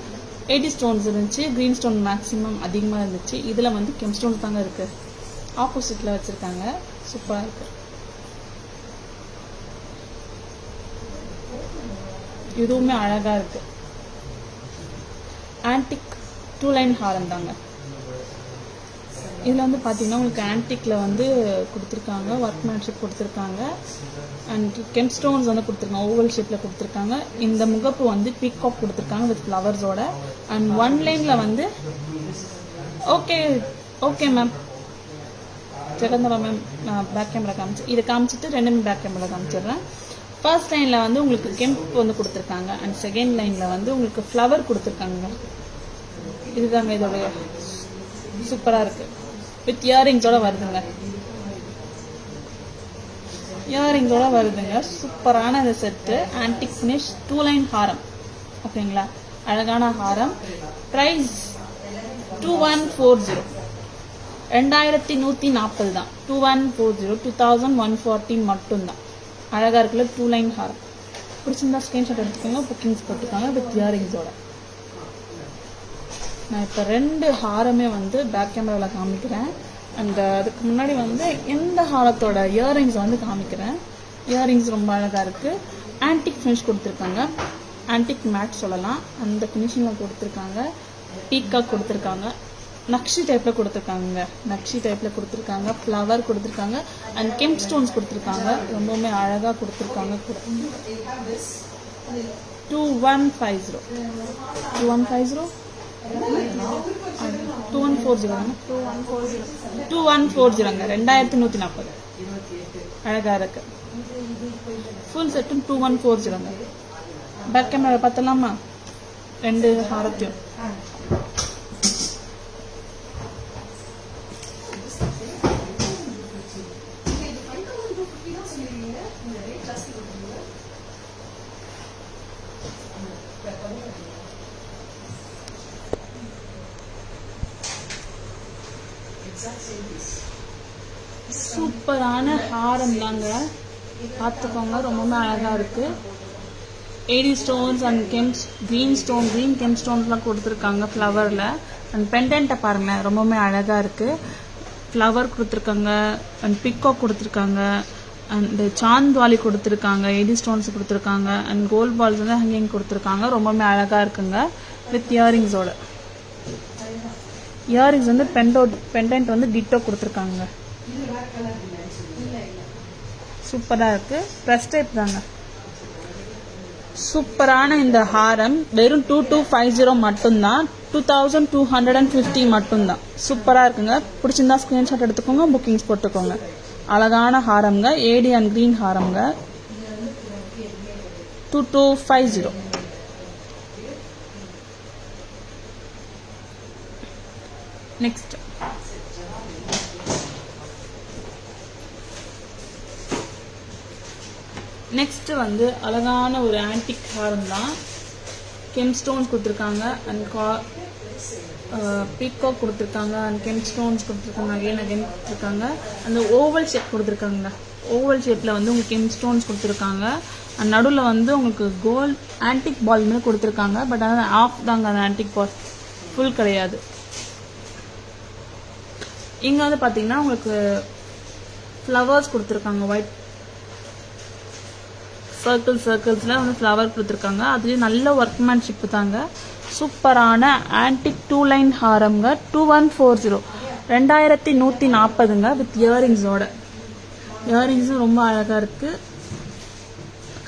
80 ஸ்டோன்ஸ் இருந்துச்சு, க்ரீன் ஸ்டோன் மேக்ஸிமம் அதிகமாக இருந்துச்சு. இதில் வந்து கெம் ஸ்டோன்ஸ் தாங்க இருக்குது, ஆப்போசிட்டில் வச்சுருக்காங்க. சூப்பராக இருக்குது. இதுவுமே அழகாக இருக்குது. ஆன்டிக் 2 லைன் ஹாரம் தாங்க. இதில் வந்து பார்த்தீங்கன்னா உங்களுக்கு ஆன்டிக்கில் வந்து கொடுத்துருக்காங்க, ஒர்க்மேன்ஷிப் கொடுத்துருக்காங்க. அண்ட் கெம் ஸ்டோன்ஸ் வந்து கொடுத்துருக்காங்க, ஓவல் ஷேப்பில் கொடுத்துருக்காங்க. இந்த முகப்பு வந்து பீகாக் கொடுத்துருக்காங்க வித் ஃப்ளவர்ஸோட. அண்ட் 1 லைனில் வந்து okay ma'am Jegandhara ma'am, back camera இதை காமிச்சிட்டு 2 பேக் கேமரா காமிச்சிடுறேன். ஃபர்ஸ்ட் லைனில் வந்து உங்களுக்கு கெம்ப் வந்து கொடுத்துருக்காங்க. அண்ட் செகண்ட் லைனில் வந்து உங்களுக்கு ஃப்ளவர் கொடுத்துருக்காங்க. இதுதாங்க இதோடைய, சூப்பராக இருக்குது. வித் இயரிங்ஸோட வருதுங்க, சூப்பரான இந்த செட்டு. ஆன்டிக் ஃபினிஷ் 2 லைன் ஹாரம், ஓகேங்களா, அழகான ஹாரம். ப்ரைஸ் 2140, 2140 தான். 2140, 2140 மட்டும்தான். அழகாக இருக்குல்ல 2 லைன் ஹாரம். பிடிச்சிருந்தா ஸ்க்ரீன்ஷாட் எடுத்துக்கோங்க, புக்கிங்ஸ் போட்டுக்கோங்க வித் இயரிங்ஸோட. நான் இப்போ 2 ஹாரமே வந்து பேக் கேமராவில் காமிக்கிறேன். அண்ட் அதுக்கு முன்னாடி வந்து எந்த ஹாரத்தோட இயரிங்ஸ் வந்து காமிக்கிறேன். இயரிங்ஸ் ரொம்ப அழகாக இருக்குது. ஆன்டிக் ஃபினிஷ் கொடுத்துருக்காங்க, ஆன்டிக் மேட் சொல்லலாம், அந்த ஃபினிஷிங்கில் கொடுத்துருக்காங்க. பீகாக் கொடுத்துருக்காங்க. நக்ஷி டைப்ல கொடுத்துருக்காங்க. நக்ஷி டைப்ல கொடுத்துருக்காங்க. ஃப்ளவர் கொடுத்துருக்காங்க அண்ட் கெம் ஸ்டோன்ஸ் கொடுத்துருக்காங்க. ரொம்பவுமே அழகா கொடுத்துருக்காங்க. 2150 2150 2140 2140 அழகா இருக்கு. ஃபுல் செட்டும் 2140. பேக் கேமரா பார்த்தலாமா? ரெண்டு ஹாரத்தையும் சூப்பரான ஹாரம் தாங்க. பார்த்துக்கோங்க, ரொம்பவே அழகா இருக்கு. AD stones and green kemp ஸ்டோன்ஸ்லாம் கொடுத்துருக்காங்க ஃப்ளவரில். அண்ட் பெண்டன்ட்டை பாருங்களேன், ரொம்பவுமே அழகாக இருக்குது. ஃப்ளவர் கொடுத்துருக்காங்க அண்ட் பிக்கோ கொடுத்துருக்காங்க அண்ட் சாந்த்வாலி கொடுத்துருக்காங்க. ஏடி ஸ்டோன்ஸ் கொடுத்துருக்காங்க அண்ட் கோல்ட் பால்ஸ் வந்து ஹேங்கிங் கொடுத்துருக்காங்க. ரொம்பவுமே அழகாக இருக்குங்க. வித் இயரிங்ஸோட. இயரிங்ஸ் வந்து பெண்டன்ட் வந்து டிட்டோ கொடுத்துருக்காங்க. சூப்பராக இருக்குது. ப்ரெஸ் டைப் தாங்க. சூப்பரான இந்த ஹாரம் வெறும் 2250 மட்டும்தான். 2250 மட்டும்தான். சூப்பராக இருக்குங்க. பிடிச்சிருந்தா ஸ்க்ரீன்ஷாட் எடுத்துக்கோங்க, புக்கிங்ஸ் போட்டுக்கோங்க. அழகான ஹாரம்ங்க. ஏடி அண்ட் கிரீன் ஹாரம்ங்க. 2250. நெக்ஸ்ட் நெக்ஸ்ட் வந்து அழகான ஒரு ஆன்டிக் ஹாரம் தான். கெம் ஸ்டோன்ஸ் கொடுத்துருக்காங்க அண்ட் பீக்கோ கொடுத்துருக்காங்க அண்ட் கெம் ஸ்டோன்ஸ் கொடுத்துருக்காங்க. அகைன் கொடுத்துருக்காங்க. அந்த ஓவல் ஷேப் கொடுத்துருக்காங்க. ஓவல் ஷேப்பில் வந்து உங்களுக்கு கெம் ஸ்டோன்ஸ் கொடுத்துருக்காங்க. அண்ட் நடுவில் வந்து உங்களுக்கு கோல்ட் ஆன்டிக் பால் மாதிரி கொடுத்துருக்காங்க. பட் ஆனால் ஆஃப் தாங்க அந்த ஆன்டிக் பால், ஃபுல் கிடையாது. இங்கே வந்து பார்த்தீங்கன்னா உங்களுக்கு ஃப்ளவர்ஸ் கொடுத்துருக்காங்க. ஒயிட் சர்க்கிள்ஸில் வந்து ஃப்ளவர் கொடுத்துருக்காங்க. அதுலேயும் நல்ல ஒர்க்மேன்ஷிப் தாங்க. சூப்பரான ஆன்டிக் 2 லைன் ஹாரம்ங்க. 2140 2140 வித் இயரிங்ஸோட. இயரிங்ஸும் ரொம்ப அழகாக இருக்குது.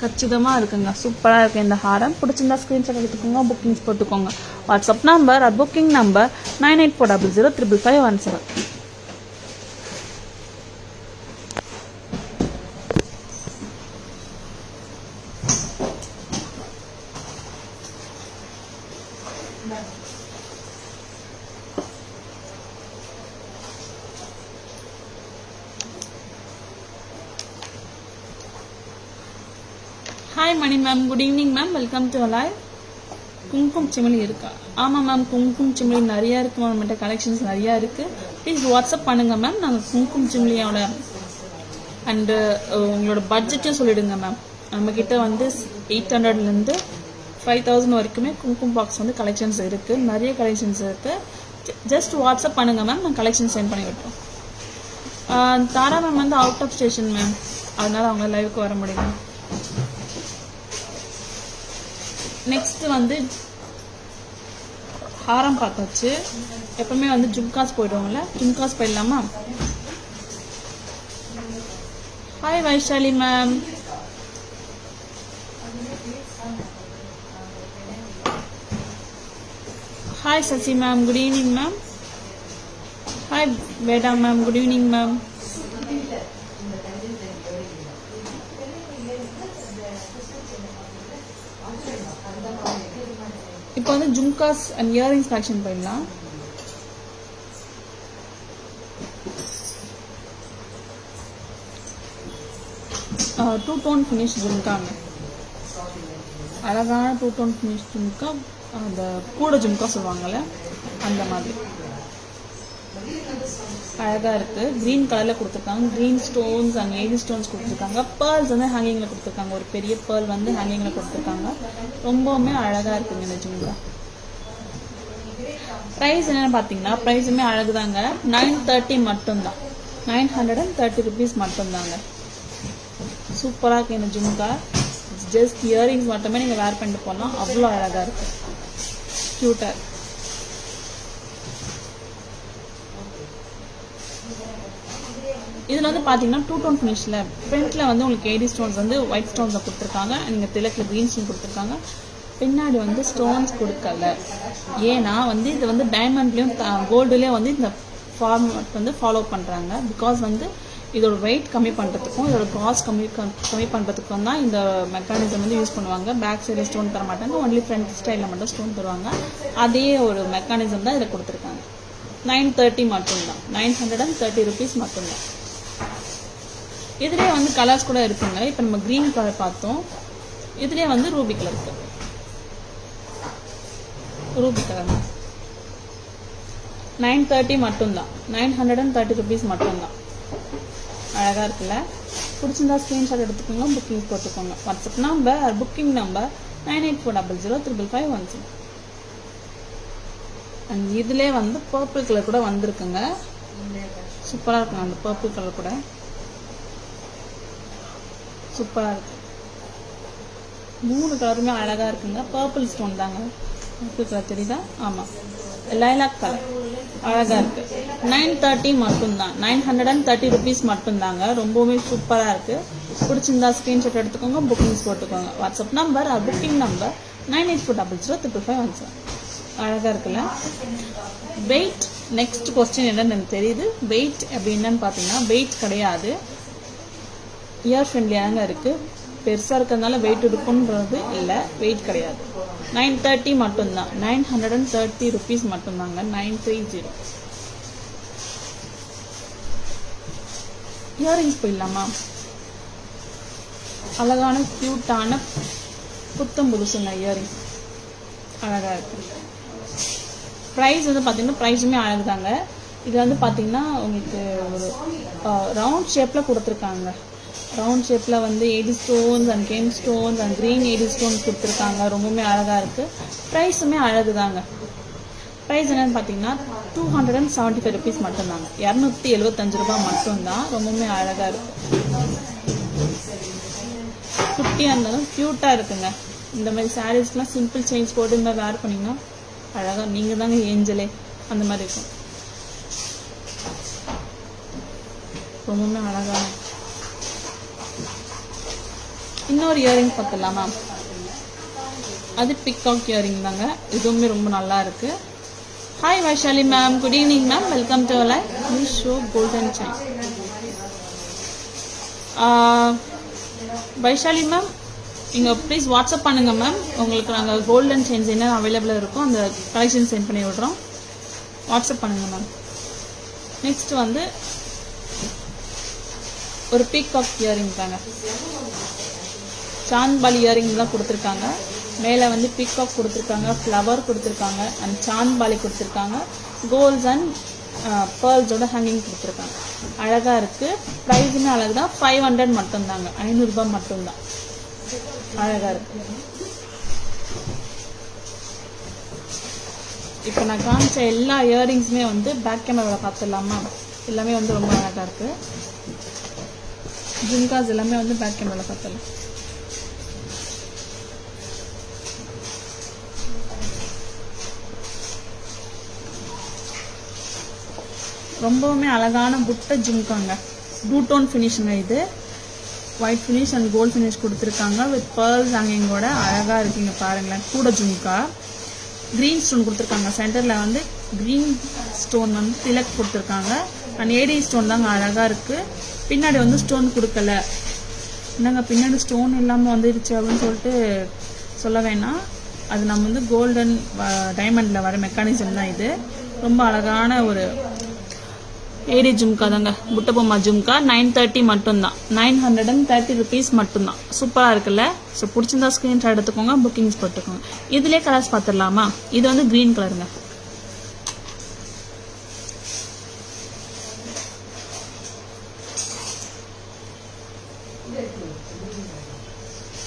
கச்சிதமாக இருக்குங்க. சூப்பராக இருக்குது இந்த ஹாரம். பிடிச்சிருந்தா ஸ்க்ரீன்ஷாட் எடுத்துக்கோங்க, புக்கிங்ஸ் போட்டுக்கோங்க. WhatsApp number or booking number 9840055517. Hi Mani ma'am, good evening ma'am. Welcome to live. குங்குமம் சிமிலி இருக்கா? ஆமாம் மேம், குங்குமம் சிமிலி நிறையா இருக்குது மேம். நம்மகிட்ட கலெக்ஷன்ஸ் நிறையா இருக்குது. ப்ளீஸ் வாட்ஸ்அப் பண்ணுங்கள் மேம். நாங்கள் குங்குமம் சிமிலியோட அண்டு உங்களோட பட்ஜெட்டும் சொல்லிவிடுங்க மேம். நம்மக்கிட்ட வந்து 800லேருந்து 5000 வரைக்குமே குங்குமம் பாக்ஸ் வந்து கலெக்ஷன்ஸ் இருக்குது. நிறைய கலெக்ஷன்ஸ் இருக்குது. ஜஸ்ட் வாட்ஸ்அப் பண்ணுங்கள் மேம். நாங்கள் கலெக்ஷன் சென்ட் பண்ணி விட்டுறோம். தாரா மேம் வந்து அவுட் ஆஃப் ஸ்டேஷன் மேம், அதனால் அவங்க லைவுக்கு வர முடியும். நெக்ஸ்ட் வந்து ஹாரம் பார்த்தாச்சு. எப்பவுமே வந்து ஜும்காஸ் போயிடுவோம்ல, ஜும்காஸ் போயிடலாமா? Hi Vaishali ma'am. Hi Sasi ma'am, good evening ma'am. Hi Veda ma'am, good evening ma'am. இப்போ வந்து ஜும்காஸ் அண்ட் இயரிங்ஸ் கலெக்ஷன் போயிடலாம். டூ டோன் ஃபினிஷ் ஜும்காங்க. அழகான 2 டோன் ஃபினிஷ் ஜும்கா. அந்த கூட ஜும்கா சொல்லுவாங்கள்ல, அந்த மாதிரி அழகாக இருக்குது. க்ரீன் கலரில் கொடுத்துருக்காங்க. Green stones and AD stones கொடுத்துருக்காங்க. பேர்ல்ஸ் வந்து ஹேங்கிங்கில் கொடுத்துருக்காங்க. ஒரு பெரிய பேர்ல் வந்து ஹேங்கிங்கில் கொடுத்துருக்காங்க. ரொம்பவுமே அழகாக இருக்குங்க இந்த ஜும்கா. ப்ரைஸ் என்னென்னு பார்த்தீங்கன்னா, ப்ரைஸுமே அழகுதாங்க. 930 மட்டும்தான். 930 rupees மட்டும்தாங்க. சூப்பராக இருக்குது இந்த ஜும்கா. ஜஸ்ட் இயரிங்ஸ் மட்டுமே நீங்கள் வேர் பண்ணிட்டு போகலாம். அவ்வளோ அழகாக இருக்குது. க்யூட்டாக. இதில் வந்து பார்த்தீங்கன்னா 2 டோன் ஃபினிஷில் ஃப்ரண்ட்டில் வந்து உங்களுக்கு ஏடி ஸ்டோன்ஸ் வந்து ஒயிட் ஸ்டோன்ஸில் கொடுத்துருக்காங்க. நீங்கள் திலக்கில் க்ரீன் ஸ்டோன் கொடுத்துருக்காங்க. பின்னாடி வந்து ஸ்டோன்ஸ் கொடுக்கல. ஏன்னா வந்து இது வந்து டைமண்ட்லேயும் கோல்டுலேயும் வந்து இந்த ஃபார்மேட் வந்து ஃபாலோ பண்ணுறாங்க. பிகாஸ் வந்து இதோட வெயிட் கம்மி பண்ணுறதுக்கும் இதோட காஸ்ட் கம்மி பண்ணுறதுக்கும் தான் இந்த மெக்கானிசம் வந்து யூஸ் பண்ணுவாங்க. பேக் சைடில் ஸ்டோன் தர மாட்டாங்க, ஒன்லி ஃப்ரண்ட் ஸ்டைலில் மட்டும் ஸ்டோன் தருவாங்க. அதே ஒரு மெக்கானிசம் தான் இதில் கொடுத்துருக்காங்க. 930 மட்டும்தான், 930 rupees மட்டும்தான். இதுலேயே வந்து கலர்ஸ் கூட இருக்குங்க. இப்போ நம்ம க்ரீன் கலர் பார்த்தோம், இதுலேயே வந்து ரூபி கலர் இருக்கு. ரூபி கலர் 930 மட்டும்தான், 930 rupees மட்டும்தான். அழகாக இருக்குல்ல? பிடிச்சிருந்தா ஸ்க்ரீன்ஷாட் எடுத்துக்கோங்க, புக்கிங் போட்டுக்கோங்க. WhatsApp number booking number 9840055517. And இதுலேயே வந்து பர்பிள் கலர் கூட வந்திருக்குங்க. சூப்பராக இருக்குங்க. அந்த பர்பிள் கலர் கூட சூப்பராக இருக்கு. 3 கலருமே அழகாக இருக்குங்க. பர்பிள் ஸ்டோன் தாங்க. பர்பிள் கலர் தெரியுதா? ஆமாம், லைலாக் கலர் அழகாக இருக்கு. 930 மட்டும்தான், 930 rupees மட்டும்தாங்க. ரொம்பவுமே சூப்பராக இருக்கு. பிடிச்சிருந்தா ஸ்க்ரீன்ஷாட் எடுத்துக்கோங்க, புக்கிங்ஸ் போட்டுக்கோங்க. WhatsApp number booking number 9840055517. அழகாக இருக்குல்ல? வெயிட் நெக்ஸ்ட் கொஸ்டின் என்னன்னு எனக்கு தெரியுது. வெயிட் அப்படி என்னன்னு பார்த்தீங்கன்னா, வெயிட் கிடையாது, இயர் ஃப்ரெண்ட்லியாக இருக்குது. பெருசாக இருக்கிறதுனால வெயிட் இருக்குன்றது இல்லை, வெயிட் கிடையாது. 930 மட்டும்தான், 930 rupees மட்டும்தாங்க. 930. இயரிங்ஸ் போயிடலாமா? அழகான க்யூட்டான புத்தம் புதுசுங்க இயரிங். அழகாக இருக்கு. ப்ரைஸ் வந்து பார்த்தீங்கன்னா ப்ரைஸுமே அழகுதாங்க. இது வந்து பார்த்தீங்கன்னா உங்களுக்கு ஒரு ரவுண்ட் ஷேப்பில் கொடுத்துருக்காங்க. ரவுண்ட் ஷேப்பில் வந்து AD stones and gem stones and green AD stones கொடுத்துருக்காங்க. ரொம்பவுமே அழகாக இருக்குது. ப்ரைஸுமே அழகுதாங்க. ப்ரைஸ் என்னென்னு பார்த்தீங்கன்னா 275 rupees மட்டும்தாங்க. 275 ரூபாய் மட்டும்தான். ரொம்பவுமே அழகாக இருக்குது. குட்டியாக இருந்தாலும் க்யூட்டாக இருக்குங்க. இந்த மாதிரி சாரீஸ்க்கெலாம் சிம்பிள் செயின்ஸ் போட்டு இந்த மாதிரி வேர் பண்ணிங்கன்னா அழகாக நீங்கள் தாங்க ஏஞ்சலே அந்த மாதிரி இருக்கும். ரொம்பவுமே அழகாக. இன்னொரு இயரிங் பார்த்துடலாமா? அது பிக்காக் இயரிங் தாங்க. இதுவுமே ரொம்ப நல்லா இருக்கு. Hi Vaishali ma'am, good evening ma'am, welcome to live. Please show golden chain. Vaishali ma'am, நீங்கள் ப்ளீஸ் வாட்ஸ்அப் பண்ணுங்கள் மேம். உங்களுக்கு நாங்கள் கோல்டன் செயின்ஸ் என்ன அவைலபிளாக இருக்கோ அந்த கலெக்ஷன் சென்ட் பண்ணி விட்றோம். வாட்ஸ்அப் பண்ணுங்கள் மேம். நெக்ஸ்ட் வந்து ஒரு பீகாக் இயரிங் தாங்க. சாந்த்பாலி இயரிங் தான் கொடுத்துருக்காங்க. மேலே வந்து பீகாக் கொடுத்துருக்காங்க, ஃப்ளவர் கொடுத்துருக்காங்க அண்ட் சாந்த்பாலி கொடுத்துருக்காங்க. கோல்ஸ் அண்ட் பேர்ல்ஸோட ஹேங்கிங் கொடுத்துருக்காங்க. அழகாக இருக்குது. ப்ரைஸுமே அழகு தான். 500 மட்டும்தாங்க, 500 ரூபாய் மட்டும்தான். அழகாக இருக்கு. இப்போ நான் காமிச்ச எல்லா இயரிங்ஸுமே வந்து பேக் கேமராவில் பார்த்துடலாமா? எல்லாமே வந்து ரொம்ப அழகாக இருக்குது. ஜும்காஸ் எல்லாமே வந்து பேக் கேமராவில் பார்த்துடலாம். ரொம்பவுமே அழகான புட்ட ஜும்காங்க. 2 டோன் ஃபினிஷுங்க. இது white finish and gold finish கொடுத்துருக்காங்க வித் பேர்ல்ஸ் ஹேங்கிங்கோட. அழகாக இருக்குங்க பாருங்களேன். கூட ஜும்கா க்ரீன் ஸ்டோன் கொடுத்துருக்காங்க. சென்டரில் வந்து க்ரீன் ஸ்டோன் வந்து திலக் கொடுத்துருக்காங்க அண்ட் ஏடி ஸ்டோன் தாங்க. அழகாக இருக்குது. பின்னாடி வந்து ஸ்டோன் கொடுக்கல. என்னங்க பின்னாடி ஸ்டோன் இல்லாமல் வந்துடுச்சு அப்படின்னு சொல்லிட்டு சொல்ல வேணாம். அது நம்ம வந்து கோல்டன் டைமண்டில் வர மெக்கானிசம் தான் இது. ரொம்ப அழகான ஒரு ஏடி ஜும்கா தாங்க. புட்டபொம்மா ஜும்கா 930 மட்டும்தான், 930 rupees மட்டும்தான். சூப்பராக இருக்குல்ல? ஸோ பிடிச்சிருந்தா ஸ்க்ரீன்ஷாட் எடுத்துக்கோங்க, புக்கிங்ஸ் போட்டுக்கோங்க. இதுலேயே கலர்ஸ் பார்த்துடலாமா? இது வந்து க்ரீன் கலருங்க.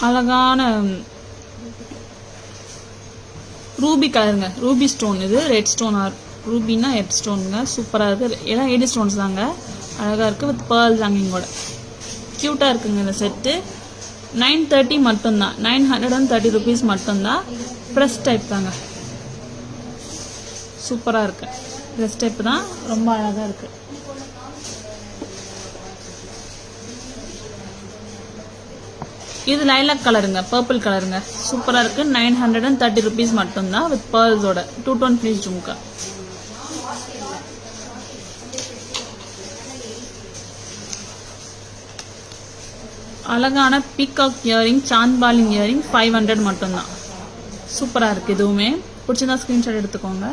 அழகான ரூபி கலருங்க. Ruby stone. இது ரெட் ஸ்டோன் ஆர் ரூபின்னா ரெட் ஸ்டோனுங்க. சூப்பராக இருக்குது. எல்லாம் ஏடி ஸ்டோன்ஸ் தாங்க. அழகாக இருக்குது வித் பேர்ல்ஸ் ஹேங்கிங்கோட. க்யூட்டாக இருக்குங்க இந்த செட்டு. 930 மட்டும்தான், 930 rupees மட்டும்தான். ப்ரெஸ் டைப் தாங்க. சூப்பராக இருக்கு. ப்ரெஸ் டைப் தான். ரொம்ப அழகாக இருக்குது. இது லைலாக் கலருங்க, பர்பிள் கலருங்க, சூப்பரா இருக்கு. 930 rupees மட்டும்தான் வித் பேர்ல்ஸோட 2 tone fleece ஜும்கா. அழகான பீகாக் இயரிங், சாந்த்பாலிங் இயரிங் 500 மட்டும்தான். சூப்பரா இருக்கு. இதுவுமே பிடிச்சிருந்தா ஸ்கிரீன்ஷாட் எடுத்துக்கோங்க.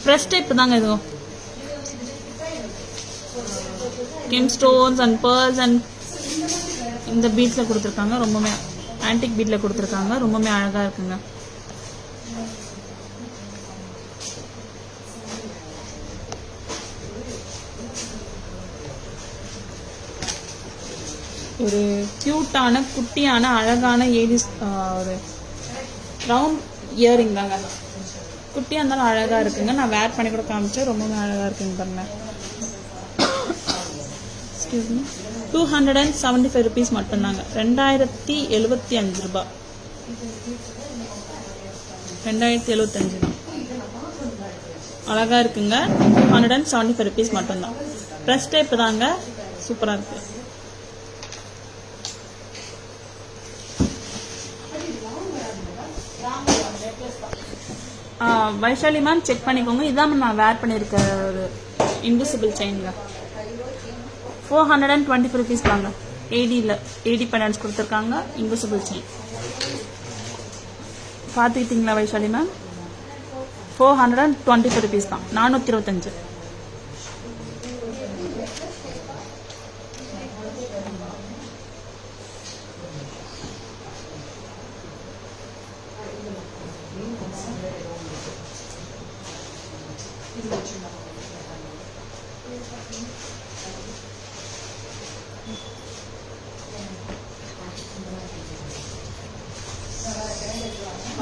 ப்ரெஸ் டைப் தாங்க இதுவும். கிம் ஸ்டோன்ஸ் அண்ட் பேர்ல்ஸ் அண்ட் இந்த பீட்ஸில் கொடுத்துருக்காங்க. ரொம்பவுமே ஆன்டிக் பீட்ல கொடுத்துருக்காங்க. ரொம்பவுமே அழகா இருக்குங்க. ஒரு கியூட்டான குட்டியான அழகான ஏடிஸ் ஒரு ரவுண்ட் இயரிங் தாங்க. குட்டியாக இருந்தாலும் அழகா இருக்குங்க. நான் வேர் பண்ணி கூட காமிச்சேன். ரொம்பவே அழகா இருக்குங்க பாருங்க. 275 rupees மட்டும்தாங்க. 2075 ரூபாய். 2075 தான். அழகா இருக்குங்க. 275 rupees மட்டும்தான். ப்ரெஸ் டைப் தாங்க. சூப்பரா இருக்கு. வைஷாலி மேம் செக் பண்ணிக்கோங்க. இதான் நான் வேர் பண்ணியிருக்க ஒரு இன்விசிபிள் செயின்ங்க. 425 rupees தாங்க. ஏடி பெண்டன்ஸ் கொடுத்துருக்காங்க. இன்விசிபிள் செயின் பார்த்துக்கிட்டீங்களா வைஷாலி மேம்? 425 rupees தான். 425.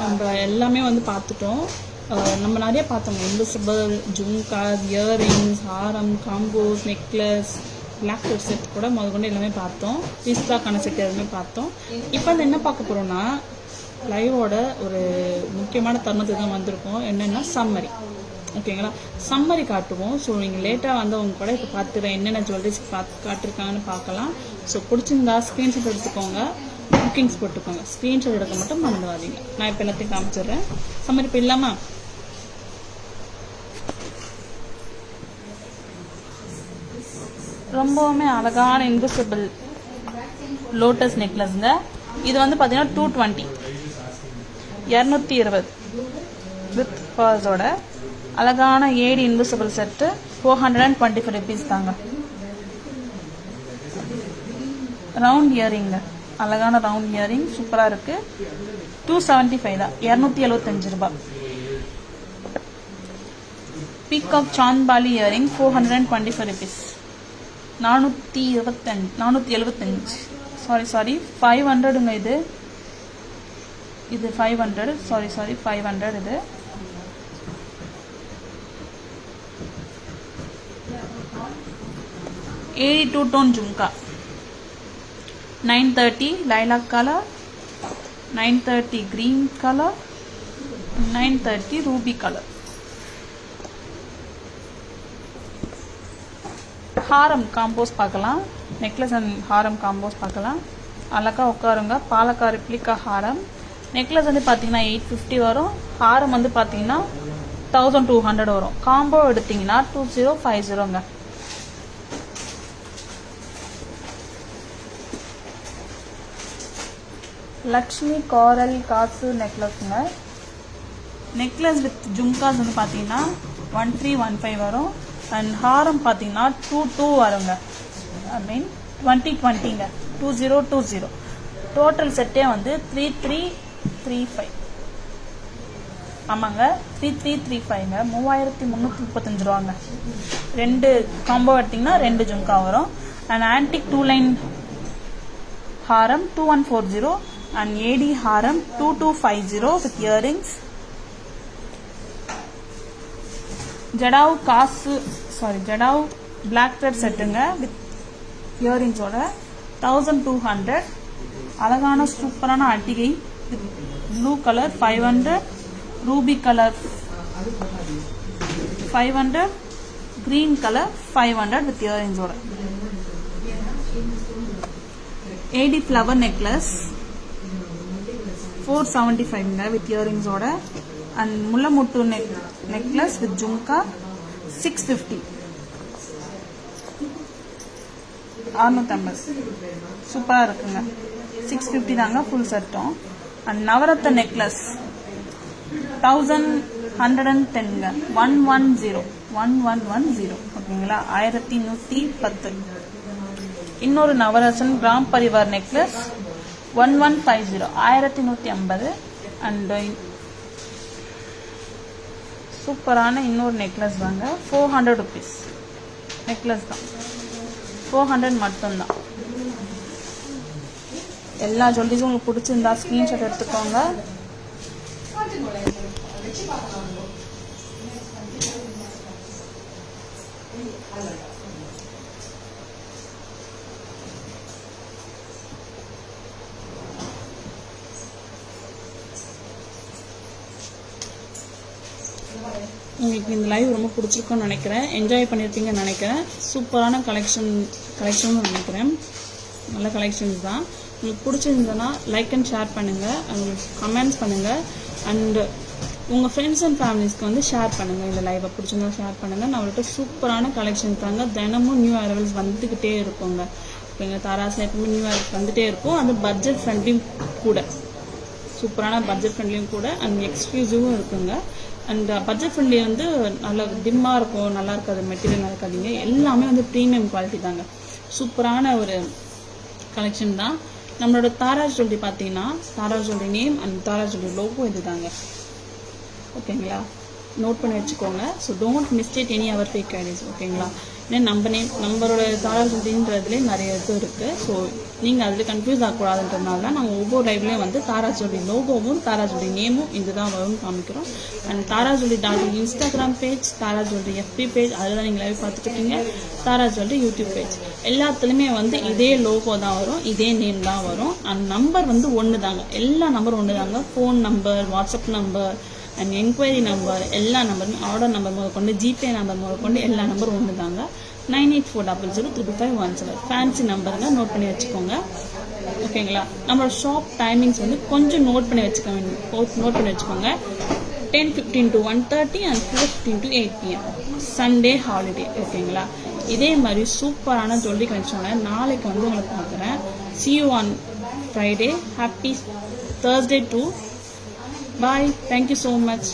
நம்ம எல்லாமே வந்து பார்த்துட்டோம். நம்ம நிறைய பார்த்தோம். இன்விசிபிள், ஜும்கா, இயரிங்ஸ், ஹாரம், combos, necklace, black coat set கூட முதற்கொண்டு எல்லாமே பார்த்தோம். பீஸ்டாக்கான செட் எல்லாமே பார்த்தோம். இப்போ வந்து என்ன பார்க்க போகிறோம்னா, லைவோட ஒரு முக்கியமான தருணத்துக்கு தான் வந்திருக்கோம். என்னென்னா சம்மரி. ஓகேங்களா? சம்மரி காட்டுவோம். ஸோ நீங்கள் லேட்டாக வந்தவங்க கூட இப்போ பார்த்துக்கிறேன் என்னென்ன ஜுவல்லரிஸ் காட்டிருக்காங்கன்னு பார்க்கலாம். ஸோ பிடிச்சிருந்தா ஸ்க்ரீன்ஷாட் எடுத்துக்கோங்க. புக்கிங்ஸ் போட்டுக்கோங்க. ஸ்க்ரீன்ஷாட் எடுக்க மட்டும் மறந்துடாதீங்க. நான் இப்போ எல்லாத்தையும் காமிச்சிடுறேன். சம்மரி இப்போ இல்லாமா? ரொம்பவுமே அழகான இன்விசிபிள் லோட்டஸ் நெக்லஸ்ங்க. இது வந்து பார்த்தீங்கன்னா 220, 220 வித் பர்ஸோட அழகான ஏடி இன்விசிபிள் செட்டு 425 rupees தாங்க. ரவுண்ட் இயரிங்க, அழகான ரவுண்ட் இயரிங் சூப்பரா இருக்கு. 275 தான். 275 ரூபாய். Peacock chandbali earring 425 rupees. 475. Sorry 500ங்க. இது 500. சாரி 500. இது AD 2 tone jhumka 930 lilac color, 930 green color, 930 ruby color. ஹாரம் காம்போஸ் பார்க்கலாம். நெக்லஸ் அண்ட் ஹாரம் காம்போஸ் பார்க்கலாம். அழகா உட்காருங்க. பாலக்கா ரிப்ளிகா ஹாரம். நெக்லஸ் வந்து பார்த்தீங்கன்னா 850 வரும். ஹாரம் வந்து பார்த்தீங்கன்னா 1200 வரும். காம்போ எடுத்தீங்கன்னா 2050ங்க. லக்ஷ்மி காரல் காசு நெக்லஸ்ங்க. நெக்லஸ் வித் ஜும்காஸ் வந்து பார்த்தீங்கன்னா 1315 வரும். அண்ட் ஹாரம் பார்த்தீங்கன்னா 22 வருங்க. ஐ மீன் 2020ங்க. 2020. டோட்டல் செட்டே வந்து 3335. ஆமாங்க, 3335ங்க. 3335 ரூபாங்க. 2 காம்போ எடுத்தீங்கன்னா 2 ஜும்கா வரும். And antique 2 line Haram 2140 and AD Haram 2250 with earrings. Jadau black thread செட்டுங்க வித் இயரிங்ஸோட 1200. அழகான சூப்பரான அட்டிகை with blue colour 500, ruby colour 500, green colour 500 with இயரிங்ஸோட. AD flower necklace 475 with earrings oda, and mulla muttu necklace with jhumka 650. 650 சூப்பரா இருக்குங்க. 650 தாங்க full செட்டும். அண்ட் நவரத்ன நெக்லஸ் 1110ங்க. 1110 ஓகேங்களா. 1110. இன்னொரு நவரசன் கிராம் பரிவார் நெக்லஸ் 1150 1150. அண்ட் சூப்பரான இன்னொரு நெக்லஸ் தாங்க. 400 ருபீஸ் நெக்லஸ் தான். 400 மட்டும்தான். எல்லா ஜுவல்லரிஸும் உங்களுக்கு பிடிச்சிருந்தா ஸ்க்ரீன்ஷாட் எடுத்துக்கோங்க. உங்களுக்கு இந்த லைவ் ரொம்ப பிடிச்சிருக்குன்னு நினைக்கிறேன். என்ஜாய் பண்ணியிருப்பீங்கன்னு நினைக்கிறேன். சூப்பரான கலெக்ஷன் நினைக்கிறேன். நல்ல கலெக்ஷன்ஸ் தான். உங்களுக்கு பிடிச்சிருந்ததுன்னா லைக் அண்ட் ஷேர் பண்ணுங்கள். உங்களுக்கு கமெண்ட்ஸ் பண்ணுங்கள். அண்டு உங்கள் ஃப்ரெண்ட்ஸ் அண்ட் ஃபேமிலிஸ்க்கு வந்து ஷேர் பண்ணுங்கள். இந்த லைவை பிடிச்சிருந்தா ஷேர் பண்ணுங்கள். நம்மள்கிட்ட சூப்பரான கலெக்ஷன் தாங்க. தினமும் நியூ அரைவல்ஸ் வந்துக்கிட்டே இருக்குங்க. இப்போ எங்கள் தாராஸில் எப்பவுமே நியூ அரைவல்ஸ் வந்துகிட்டே இருக்கும். அது பட்ஜெட் ஃப்ரெண்ட்லியும் கூட, சூப்பரான பட்ஜெட் ஃப்ரெண்ட்லியும் கூட, அண்ட் எக்ஸ்க்ளூசிவும் இருக்குங்க. அண்ட் பட்ஜெட் ஃப்ரெண்ட்லி வந்து நல்லா டிம்மாக இருக்கும், நல்லா இருக்காது, மெட்டீரியல் நல்லா இருக்காதீங்க. எல்லாமே வந்து ப்ரீமியம் குவாலிட்டி தாங்க. சூப்பரான ஒரு கலெக்ஷன் தான். நம்மளோட தாரா ஜுவல்லரி பார்த்தீங்கன்னா Tara jewellery name and Tara jewellery logo இது தாங்க. ஓகேங்களா, நோட் பண்ணி வச்சுக்கோங்க. So don't mistake any our fake IDs. ஓகேங்களா, ஏன்னா நம்மளோட தாரா ஜுவல்லரின்றதுலேயே நிறைய இது இருக்குது. ஸோ நீங்கள் அதில் கன்ஃபியூஸ் ஆகக்கூடாதுன்றதுனால தான் நாங்கள் ஒவ்வொரு லைவ்லேயும் வந்து தாரா ஜுவல்லரி லோகோவும் தாரா ஜுவல்லரி நேமும் இதுதான் வரும்னு காமிக்கிறோம். And Tara jewellery Instagram page, Tara jewellery FB page, அதில் தான் நீங்கள் லைவ் பார்த்துட்டு இருக்கீங்க. தாரா ஜுவல்லரி யூடியூப் பேஜ் எல்லாத்துலேயுமே வந்து இதே லோகோ தான் வரும், இதே நேம் தான் வரும். அண்ட் நம்பர் வந்து ஒன்று தாங்க. எல்லா நம்பரும் ஒன்று தாங்க. Phone number, WhatsApp number and enquiry number, எல்லா நம்பருமே, ஆர்டர் நம்பர் முதல் கொண்டு, ஜிபே நம்பர் முதல் கொண்டு எல்லா நம்பரும் ஒன்று தாங்க. 9840035517 ஃபேன்சி நம்பருங்க. நோட் பண்ணி வச்சுக்கோங்க. ஓகேங்களா, நம்மளோட ஷாப் டைமிங்ஸ் வந்து கொஞ்சம் நோட் பண்ணி வச்சுக்கோங்க. 10:15 to 1:30 and 4:15 to 8 PM. Sunday holiday. ஓகேங்களா, இதே மாதிரி சூப்பரான ஜுவல்லரி கலெக்ஷனோட நாளைக்கு வந்து உங்களை பார்க்குறேன். See you on Friday. Happy Thursday too. Bye. Thank you so much.